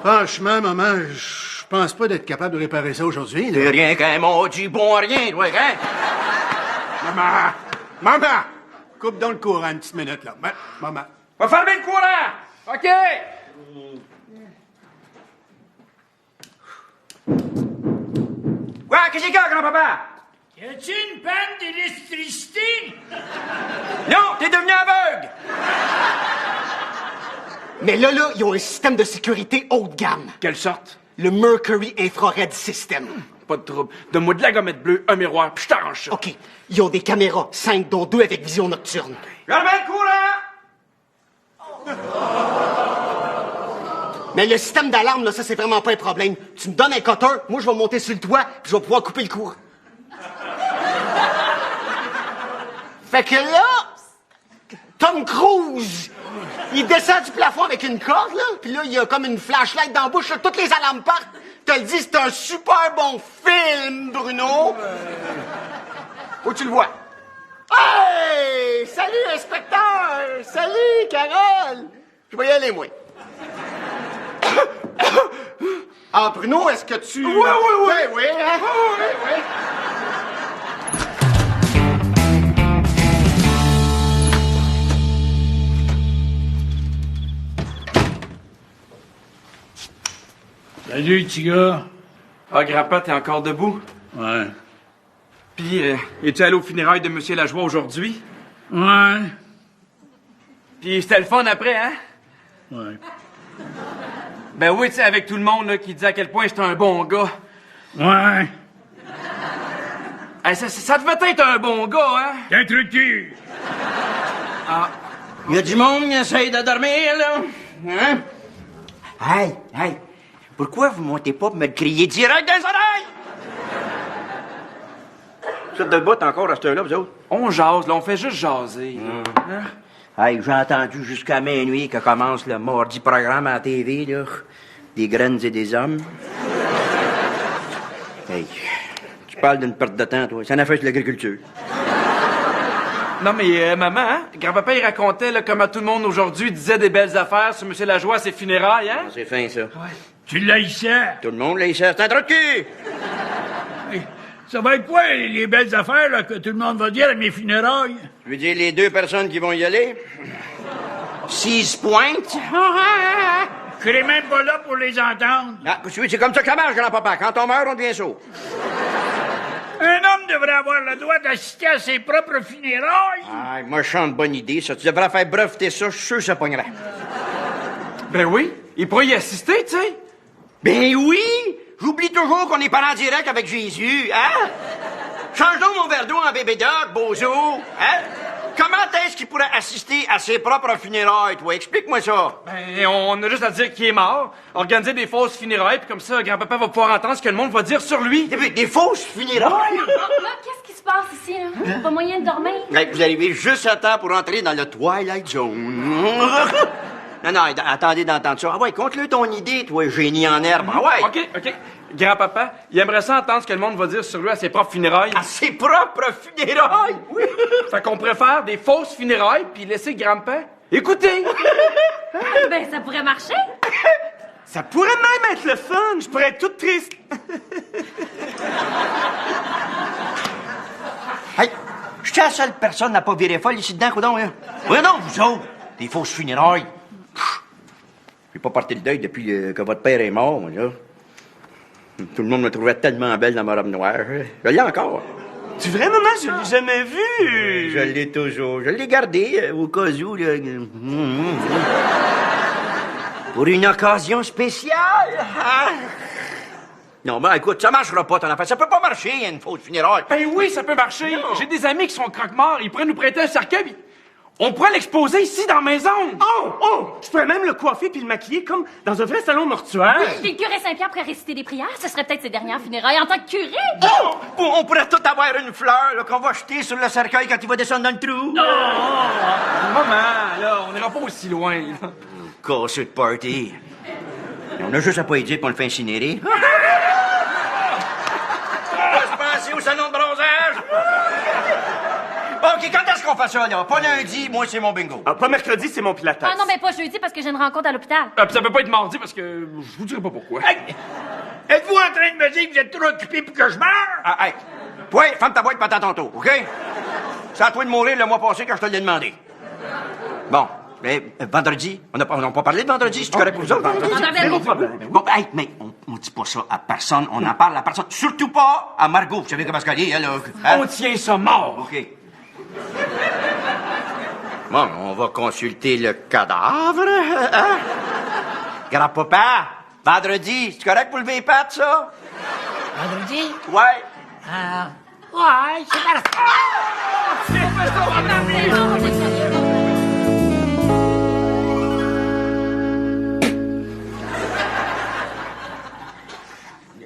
Franchement, maman, je pense pas d'être capable de réparer ça aujourd'hui.
T'es rien qu'un maudit bon à rien, toi, hein?
Maman! Coupe donc le courant une petite minute, là. Maman.
Va fermer le courant! OK!
Ouais, qu'est-ce qu'il y a, grand-papa?
Y a-t-il une panne d'électricité?
Non, t'es devenu aveugle!
Mais là, ils ont un système de sécurité haut de gamme.
Quelle sorte?
Le Mercury Infrared System.
Pas de trouble. Donne-moi de la gommette bleue, un miroir, puis je t'arrange ça.
OK. Ils ont des caméras, 5, dont 2 avec vision nocturne.
Fermez le courant!
Mais le système d'alarme, là, ça, c'est vraiment pas un problème. Tu me donnes un cutter, moi, je vais monter sur le toit, puis je vais pouvoir couper le courant. Fait que là, Tom Cruise, il descend du plafond avec une corde, là, puis là, il y a comme une flashlight dans la bouche, là, toutes les alarmes partent. Je te le dis, c'est un super bon film, Bruno. Où tu le vois? Hey! Salut, inspecteur! Salut, Carole! Je vais y aller, moi. Ah, Bruno, est-ce que tu...
Oui, oui, oui.
Oui, hein? Oui, oui.
Salut, petit gars.
Ah, grand-père, t'es encore debout?
Ouais.
Puis, es-tu allé au funérailles de Monsieur Lajoie aujourd'hui?
Ouais.
Puis c'était le fun après, hein?
Ouais.
Ben oui, tu sais, avec tout le monde là, qui disait à quel point c'était un bon gars.
Ouais.
Hey, ça devait être un bon gars, hein?
T'es truqué.
Ah.
Il y a du monde qui essaye de dormir, là. Hein? Hey! Pourquoi vous montez pas pour me le crier direct dans les oreilles? Vous êtes debout encore à cette heure-là, vous autres?
On jase, là, on fait juste jaser. Hein?
Hey, j'ai entendu jusqu'à minuit que commence le mardi programme à la TV, là. Des graines et des hommes. Hey, tu parles d'une perte de temps, toi. Ça en a fait l'agriculture.
Non, mais maman, hein? Grand-papa, il racontait là, comment tout le monde aujourd'hui disait des belles affaires sur M. Lajoie à ses funérailles, hein?
C'est fin, ça.
Tu l'haïssais?
Tout le monde l'haïssait. C'est un trou de cul!
Hey, ça va être quoi, les belles affaires là, que tout le monde va dire à mes funérailles?
Je veux dire, les 2 personnes qui vont y aller. 6 pointes.
Je serai même pas là pour les entendre.
Ah, c'est comme ça que ça marche, grand-papa. Quand on meurt, on devient sourd.
Un homme devrait avoir le droit d'assister à ses propres funérailles.
Ah, méchante bonne idée, ça. Tu devrais faire breveter ça, je suis sûr que ça pognerait.
Ben oui, il pourrait y assister, tu sais.
Ben oui! J'oublie toujours qu'on est parents direct avec Jésus, hein? Change donc mon verre d'eau en bébé doc, bozo, hein? Comment est-ce qu'il pourrait assister à ses propres funérailles, toi? Explique-moi ça.
Ben, on a juste à dire qu'il est mort, organiser des fausses funérailles, puis comme ça, grand-papa va pouvoir entendre ce que le monde va dire sur lui.
Des fausses funérailles?
Là, qu'est-ce qui se passe ici, là? Pas moyen de dormir?
Ouais, vous arrivez juste à temps pour entrer dans le Twilight Zone. Non, attendez d'entendre ça. Ah ouais, conte-le ton idée, toi, génie en herbe. Ah ouais.
OK. Grand-papa, il aimerait ça entendre ce que le monde va dire sur lui à ses propres funérailles.
À ses propres funérailles?
Oui. Fait qu'on préfère des fausses funérailles puis laisser grand-père écouter.
Ben, ça pourrait marcher.
Ça pourrait même être le fun. Je pourrais être toute triste.
Hey, je suis la seule personne à pas virer folle ici dedans, coudonc, hein? Oui, non, vous autres, des fausses funérailles. J'ai pas porté le deuil depuis que votre père est mort, moi, là. Tout le monde me trouvait tellement belle dans ma robe noire. Je l'ai encore.
Tu vrai, maman? Je l'ai jamais vu.
Je l'ai toujours. Je l'ai gardé au cas où, là. Pour une occasion spéciale. Hein? Non, ben écoute, ça marchera pas, ton affaire. Ça peut pas marcher, une fausse funéraille.
Ben oui, ça peut marcher. J'ai des amis qui sont croque-morts. Ils pourraient nous prêter un cercueil. On pourrait l'exposer ici, dans la maison.
Oh! Je pourrais même le coiffer puis le maquiller comme dans un vrai salon mortuaire.
Puis le curé Saint-Pierre pourrait réciter des prières. Ce serait peut-être ses dernières funérailles en tant que curé.
Oh! On pourrait tout avoir une fleur là, qu'on va jeter sur le cercueil quand il va descendre dans le trou.
Maman, là, on n'ira pas aussi loin.
Casseux de party. On a juste à pas y dire qu'on le fait incinérer. On va se passer au salon de bronzage. OK, quand est-ce qu'on fait ça, là? Pas lundi, moi, c'est mon bingo.
Ah, pas mercredi, c'est mon pilates.
Ah non, mais pas jeudi parce que j'ai une rencontre à l'hôpital.
Puis ça peut pas être mardi parce que je vous dirai pas pourquoi.
Hey! Êtes-vous en train de me dire que vous êtes trop occupé pour que je meure?
Ah, hey. Oui, ferme ta boîte et attends ton tour, OK? C'est à toi de mourir le mois passé quand je te l'ai demandé. Bon, mais vendredi, on n'a pas parlé de vendredi, c'est correct pour vous autres?
Vendredi.
Problème. Bon, hey, mais on dit pas ça à personne, on n'en parle à personne, surtout pas à Margot. Vous savez comment elle est, elle, hein?
On tient ça mort.
OK. Bon, on va consulter le cadavre, hein? Grand-papa, vendredi, c'est correct pour lever les pattes, ça?
Vendredi?
Ouais.
Ouais, c'est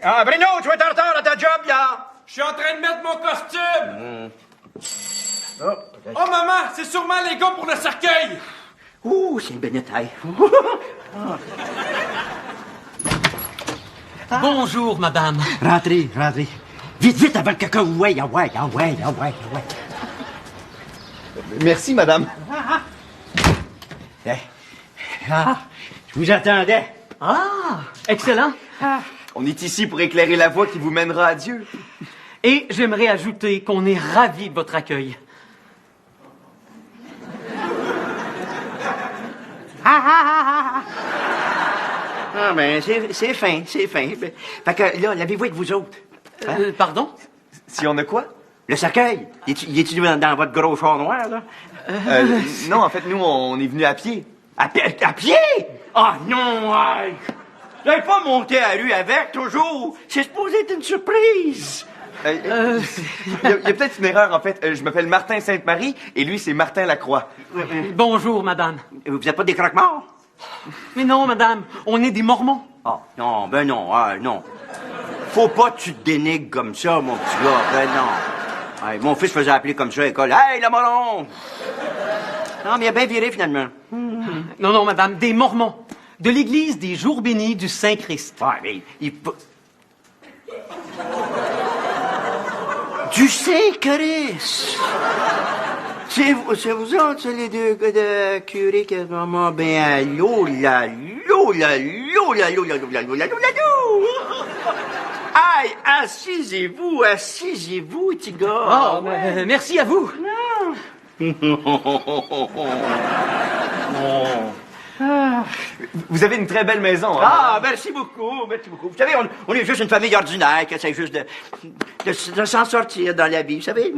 Ah, Bruno, tu vas être en retard à ta job, là?
Je suis en train de mettre mon costume. Oh, maman, c'est sûrement les gars pour le cercueil.
Ouh, c'est une bénétaille.
Bonjour, madame.
Rentrez. Vite, avant que quelqu'un... Ouais.
Merci, madame.
Je vous attendais.
Ah, excellent.
On est ici pour éclairer la voie qui vous mènera à Dieu.
Et j'aimerais ajouter qu'on est ravis de votre accueil.
Ah, ben, c'est fin. Fait que, là, l'avez-vous avec vous autres? Hein?
Pardon?
Si on a quoi?
Le cercueil. Il est-tu dans votre gros char noir, là?
Non, en fait, nous, on est venus à pied.
À pied? Ah, non, ouais. Vous n'avez pas monté à la rue avec, toujours. C'est supposé être une surprise.
Il y a peut-être une erreur, en fait. Je m'appelle Martin Sainte-Marie, et lui, c'est Martin Lacroix.
Bonjour, madame.
Vous n'êtes pas des croque-morts?
Mais non, madame, on est des Mormons.
Ah, non, ben non, non. Faut pas que tu te dénigres comme ça, mon petit gars, ben non. Ouais, mon fils faisait appeler comme ça à l'école. Hey, le moron! Non, mais il a bien viré, finalement.
Non, madame, des Mormons. De l'église des Jours bénis du Saint-Christ.
Ouais, mais il peut... Du Saint-Christ! C'est vous autres, ça, les deux gars de curé qui vraiment ben allô, là, l'eau, là, l'eau, là, l'eau, là, l'eau, là, l'eau, là, l'eau, là, l'eau. Aïe, assisez-vous, petit gars.
Oh, merci à vous.
Vous avez une très belle maison. Hein?
Ah, merci beaucoup, merci beaucoup. Vous savez, on est juste une famille ordinaire qui essaie juste de s'en sortir dans la vie, vous savez.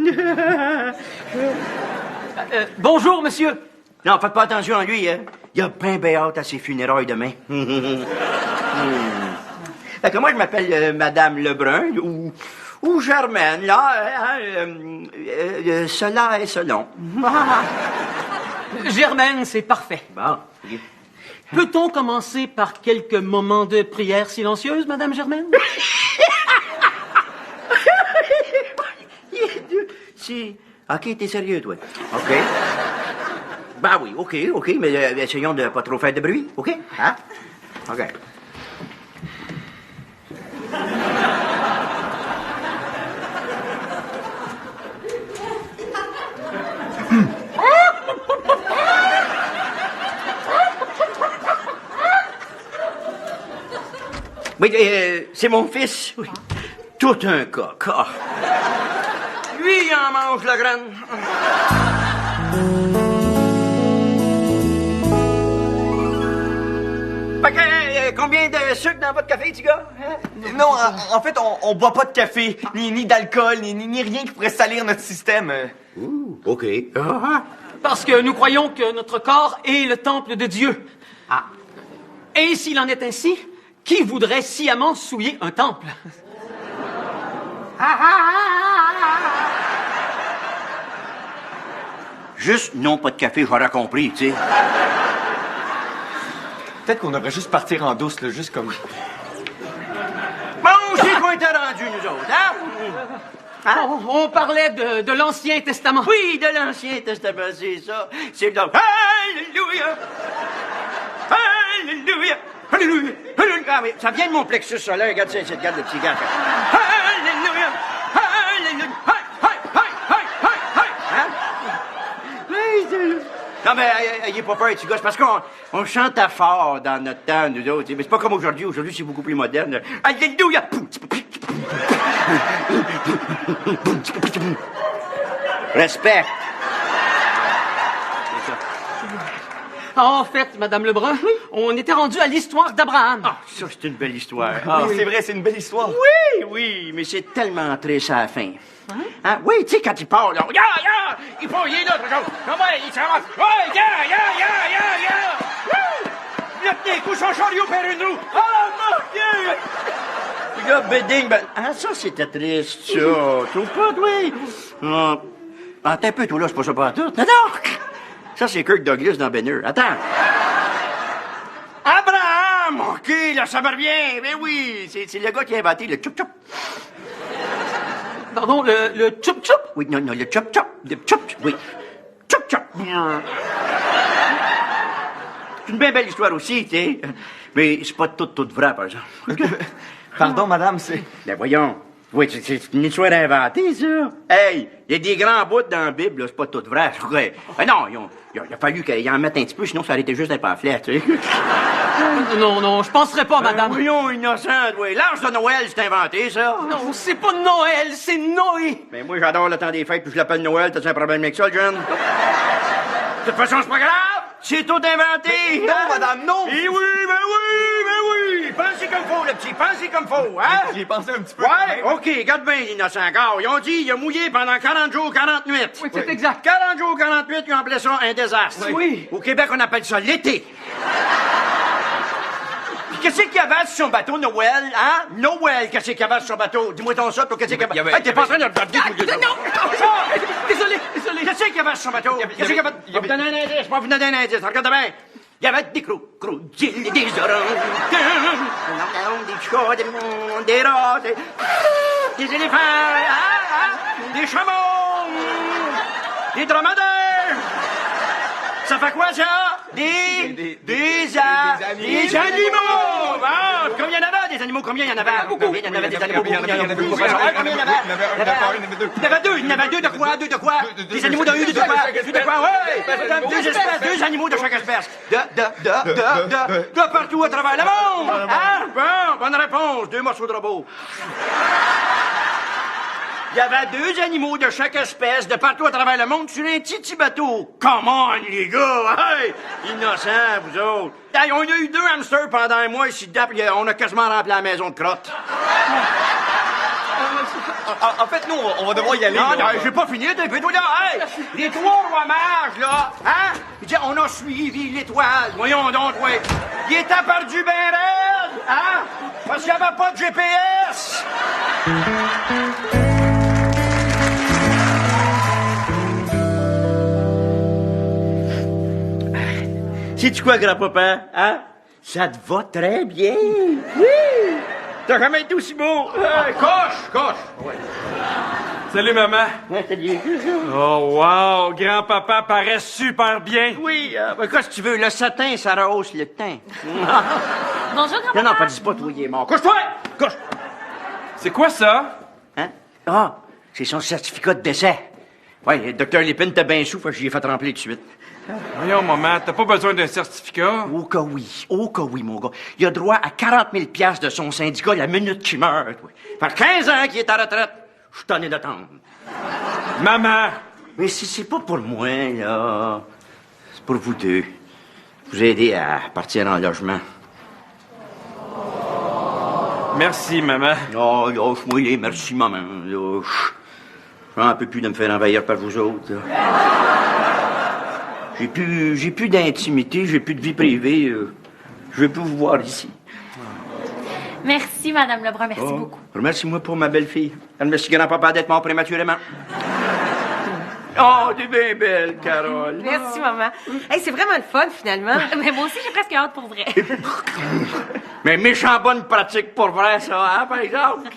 Bonjour, monsieur.
Non, faites pas attention à lui, hein. Il a bien hâte à ses funérailles demain. Fait que moi, je m'appelle Madame Lebrun, ou Germaine, là. Cela est selon.
Germaine, c'est parfait.
Bon.
Peut-on commencer par quelques moments de prière silencieuse, Madame Germaine?
Si. OK, t'es sérieux, toi? OK. Ben oui, OK, mais essayons de pas trop faire de bruit, OK? Hein? OK. Oui, c'est mon fils. Oui. Tout un coq. Ah. Lui, il en mange la graine. Fait que, combien de sucre dans votre café, petit gars? Hein?
Non, en fait, on boit pas de café, ni d'alcool, ni rien qui pourrait salir notre système.
OK.
Parce que nous croyons que notre corps est le temple de Dieu.
Ah.
Et s'il en est ainsi, qui voudrait sciemment souiller un temple?
Juste non, pas de café, j'aurais compris, tu sais.
Peut-être qu'on devrait juste partir en douce, là, juste comme...
Bon, c'est qu'on était rendus, nous autres, hein?
On parlait de l'Ancien Testament.
Oui, de l'Ancien Testament, c'est ça. C'est donc... Alléluia! Alléluia! Alléluia! Alléluia! Ah, mais ça vient de mon plexus solaire. Regarde ça, regarde le petit gars. Alléluia! Alléluia! Non, mais ayez pas peur, petit gars. C'est parce qu'on chante à fort dans notre temps, nous autres. Mais c'est pas comme aujourd'hui. Aujourd'hui, c'est beaucoup plus moderne. Alléluia! Respect.
En fait, Madame Lebrun, on était rendu à l'histoire d'Abraham.
Ah, ça, c'est une belle histoire.
Oui, c'est vrai, c'est une belle histoire.
Oui, mais c'est tellement triste à la fin. Hein? Oui, tu sais, quand il part, là, il part, il est là, toujours. Non, ouais, il s'avance. Ouais, Là, tout d'un coup, son chariot perd une roue. Oh, mon Dieu! Puis là, bedding, ah, ça, c'était triste, ça. Trouve pas, oui. Attends un peu, toi, là, c'est pas ça pas tout. Non! Ça, c'est Kirk Douglas dans Ben Hur. Attends. Abraham! OK, là, ça me revient. Mais oui, c'est le gars qui a inventé le tchoup-tchoup.
Pardon, le tchoup-tchoup?
Oui, non, le tchoup-tchoup. Le tchoup-tchoup, oui. Tchoup-tchoup. C'est une bien belle histoire aussi, tu sais. Mais c'est pas tout vrai, par exemple.
Pardon, madame, c'est...
Ben voyons. Oui, c'est une histoire inventée, ça. Hey, il y a des grands bouts dans la Bible, là, c'est pas tout vrai. Ben non, il a fallu qu'ils en mettent un petit peu, sinon ça aurait été juste un pamphlet, tu sais.
Non, je penserais pas, madame.
Voyons, innocent, oui. L'âge de Noël, c'est inventé, ça.
Non, c'est pas Noël, c'est Noé.
Ben moi, j'adore le temps des fêtes, puis je l'appelle Noël. T'as-tu un problème avec ça, jeune? De toute façon, c'est pas grave. C'est tout inventé.
Non, madame, non.
Eh oui, ben oui. Pensez comme faut, le petit. Pensez comme faut, hein?
J'y ai pensé un petit peu.
Ouais, OK, regarde bien, l'innocent gars. Ils ont dit, il a mouillé pendant 40 jours, 40 nuits.
Oui, c'est exact.
40 jours, 40 nuits, ils ont appelé ça un désastre.
Oui.
Au Québec, on appelle ça l'été. Puis qu'est-ce qu'il y avait sur son bateau, Noël, hein? Noël, qu'est-ce qu'il y avait sur son bateau? Dis-moi ton ça, toi, qu'est-ce qu'il y avait? Hey, t'es pas en train de regarder tous les deux.
Non! Désolé.
Qu'est-ce qu'il y avait sur son bateau? Qu'est-ce qu'il y avait? Je vais vous donner un indice, vous donner un indice. Regarde bien. Il y avait des crocodiles, des orangs, des chats, des rats, des éléphants, des chameaux, des dromadaires. Ça fait quoi, ça? Des animaux! Bon, Combien il y en avait des animaux? Combien il y en avait?
Beaucoup.
Combien il y en avait des animaux?
Il y en avait
Combien il y en avait?
beaucoup.
Combien il y en avait?
Il y en avait deux.
Il y en avait deux. Il y en avait deux de quoi? Deux de quoi? Des animaux de deux de quoi? Deux de quoi? Ouais! Deux espèces, deux animaux de chaque espèce. De partout à travers le monde! Hein? Bon, bonne réponse. Deux morceaux de robot. Il y avait deux animaux de chaque espèce de partout à travers le monde sur un petit bateau. Come on, les gars! Hey! Innocents, vous autres. Hey, on a eu 2 hamsters pendant un mois ici dedans, puis on a quasiment rempli la maison de crottes.
En fait, nous, on va devoir y aller.
Non, j'ai pas fini, t'es peu là. Hey! Les 3 rois mages, là, hein? Il dit, on a suivi l'étoile. Voyons donc, ouais. Il était perdu ben raide, hein? Parce qu'il n'y avait pas de GPS. Sais-tu quoi, grand-papa? Hein? Ça te va très bien. Oui! T'as jamais été aussi beau. Coche! Ouais.
Salut, maman.
Salut.
Oh, wow! Grand-papa paraît super bien.
Oui, qu'est-ce que tu veux? Le satin, ça rehausse le teint.
Bonjour, grand-papa.
Non, pas dis pas, toi, il est mort. Couche-toi! Couche!
C'est quoi ça?
Hein? Ah, c'est son certificat de décès. Ouais, le docteur Lépine t'a bien sous, fait que j'y ai fait remplir tout de suite.
Voyons, maman, t'as pas besoin d'un certificat?
Oh que oui, mon gars. Il a droit à 40 000 $ de son syndicat la minute qu'il meurt. Fait 15 ans qu'il est à retraite. Je suis tanné d'attendre.
Maman!
Mais si c'est pas pour moi, là. C'est pour vous deux. Vous aider à partir en logement.
Merci, maman.
Oh, lâche-moi les merci, maman. Lâche. J'en peux plus de me faire envahir par vous autres, là. J'ai plus d'intimité, j'ai plus de vie privée. Je vais plus vous voir ici.
Merci, Madame Lebrun, merci beaucoup.
Remercie-moi pour ma belle-fille. Merci grand-papa d'être mort prématurément. Oh, t'es bien belle, Carole.
Merci, maman. Hey, c'est vraiment le fun, finalement.
Mais moi aussi, j'ai presque hâte pour vrai.
Mais méchant bonne pratique pour vrai, ça, hein, par exemple?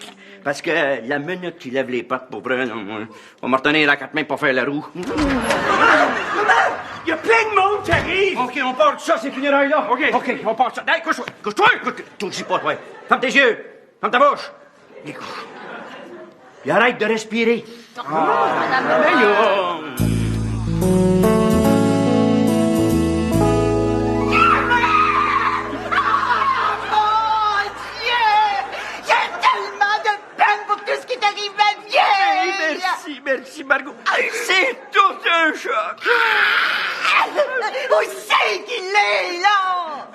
Parce que la minute qu'il lève les pattes pour vrai, là, on va me retenir à 4 mains pour faire la roue. Maman! Il y a plein de monde qui arrive! OK, on part de ça, ces funérailles-là. OK, on part de ça. Hey, couche-toi! Couche-toi! Touche pas, toi. Ferme tes yeux! Ferme ta bouche! Et couche. Puis arrête de respirer.
Madame Lebrun.
Merci, Margot. C'est tout un choc.
Où c'est qu'il est, là?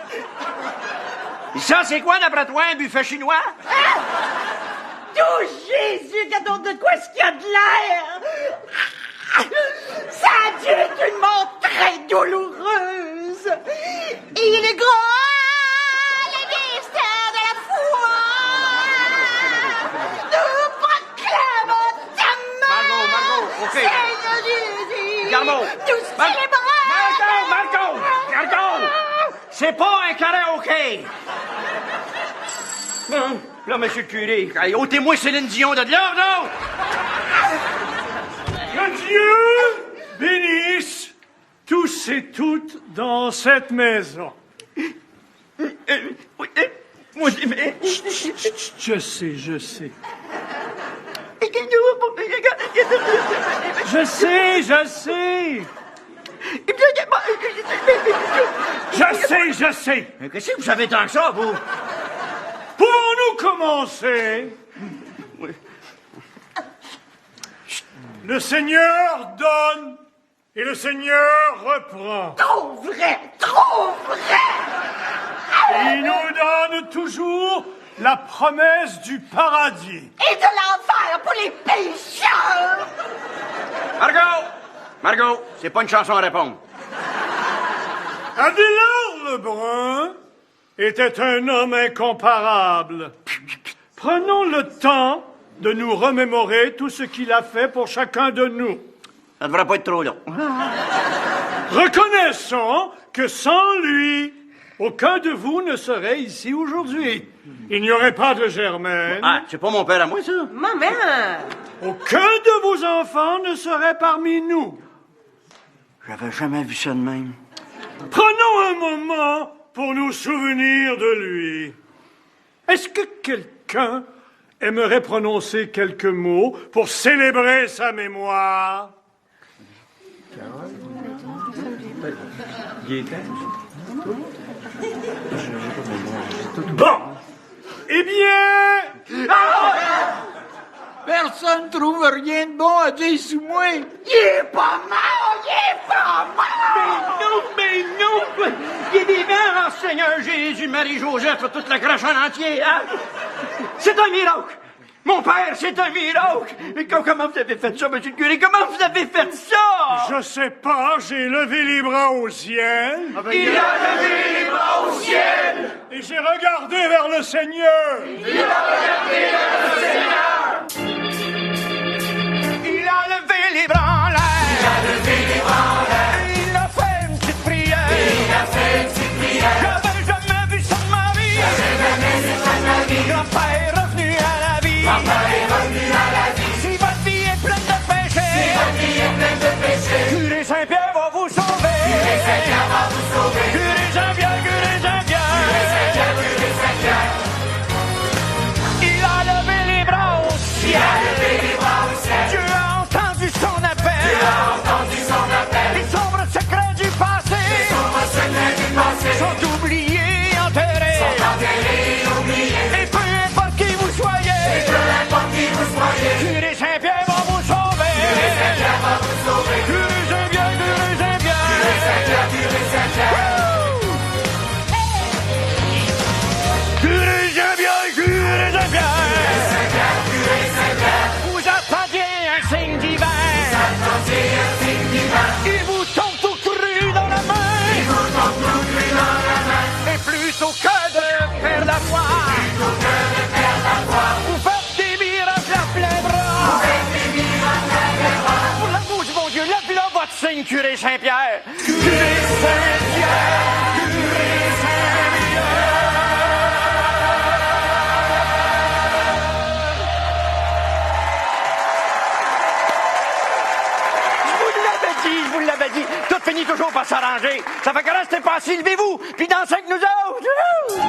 Ça, c'est quoi, d'après toi, un buffet chinois?
Oh, Jésus, regardons de quoi est-ce qu'il y a de l'air? Ça a dû être une mort très douloureuse. Et il est grand, le mystère de la foi. Nous proclamons ta mort.
Margot, OK.
Seigneur Jésus.
Garmo.
Nous célébrons.
Margot. C'est pas un karaoké. Là, monsieur le curé, allez, ôtez-moi Céline Dion de là, non?
Que Dieu bénisse tous et toutes dans cette maison. Je sais. Je sais.
Mais qu'est-ce que vous savez tant que ça, vous?
Pouvons-nous commencer?
Oui.
Le Seigneur donne et le Seigneur reprend.
Trop vrai, trop vrai.
Il nous donne toujours la promesse du paradis.
Et de l'enfer pour les pécheurs.
Margot, c'est pas une chanson à répondre.
Adélard Lebrun était un homme incomparable. Prenons le temps de nous remémorer tout ce qu'il a fait pour chacun de nous.
Ça devrait pas être trop long.
Reconnaissons que sans lui, aucun de vous ne serait ici aujourd'hui. Il n'y aurait pas de Germaine.
Ah, c'est pas mon père à moi, ça?
Maman!
Aucun de vos enfants ne serait parmi nous.
J'avais jamais vu ça de même.
Prenons un moment pour nous souvenir de lui. Est-ce que quelqu'un aimerait prononcer quelques mots pour célébrer sa mémoire? Bon! Eh bien...
Personne trouve rien de bon à dire sur moi.
Il est pas mort! Il est pas mort! Mais non! Il est vivant, en Seigneur Jésus, Marie-Joseph, toute la crèche en entier, hein? C'est un miracle! Mon père, c'est un miracle! Mais comment vous avez fait ça, monsieur le curé? Comment vous avez fait ça?
Je sais pas, j'ai levé les bras au ciel.
Il a levé les bras au ciel!
Et j'ai regardé vers le Seigneur.
Il a regardé vers le Seigneur! Il a levé les bras en l'air! Il a levé les bras en l'air! Il a fait une petite prière! Il a fait une petite prière! J'avais jamais vu ça de ma vie! J'avais jamais vu ça de ma vie! Grand-père est revenu à la vie! Grand-père est revenu à la vie! Si votre vie est pleine de péchés! Si votre vie est pleine de péchés! Curé Saint-Pierre va vous sauver! Curé Saint-Pierre va vous sauver! Curé Saint-Pierre, Curé Saint-Pierre! Curé Saint-Pierre, Curé Saint-Pierre! Il a levé les bras au ciel! Il a levé les bras au ciel! Dieu a entendu son appel! Dieu a entendu son appel! Les sombres secrets du passé! Les sombres secrets du passé! Sont oubliés, enterrés! Sont enterrés, oubliés! Et peu importe qui vous soyez! Et peu importe qui vous soyez! Curé Saint-Pierre va vous sauver! Curé Saint-Pierre va vous sauver! Curé Saint-Pierre, Curé Saint-Pierre! Curé Saint-Pierre, Curé Saint-Pierre! Curé Saint-Pierre, Curé Saint-Pierre! Vous attendiez un signe divin! Vous attendiez un signe divin! Il vous tombe tout cru dans la main! Il vous tombe tout cru dans la main! Et plutôt que de perdre la foi! Plutôt que de perdre la foi! Vous faites des miracles à plein bras! Vous faites des miracles à plein bras! Pour l'amour du bon Dieu, lève là votre signe, Curé Saint-Pierre! Curé Saint-Pierre! Curé Saint-Pierre! Je vous l'avais dit, tout finit toujours par s'arranger. Ça fait que restez pas assis, levez-vous, puis dansez avec nous autres!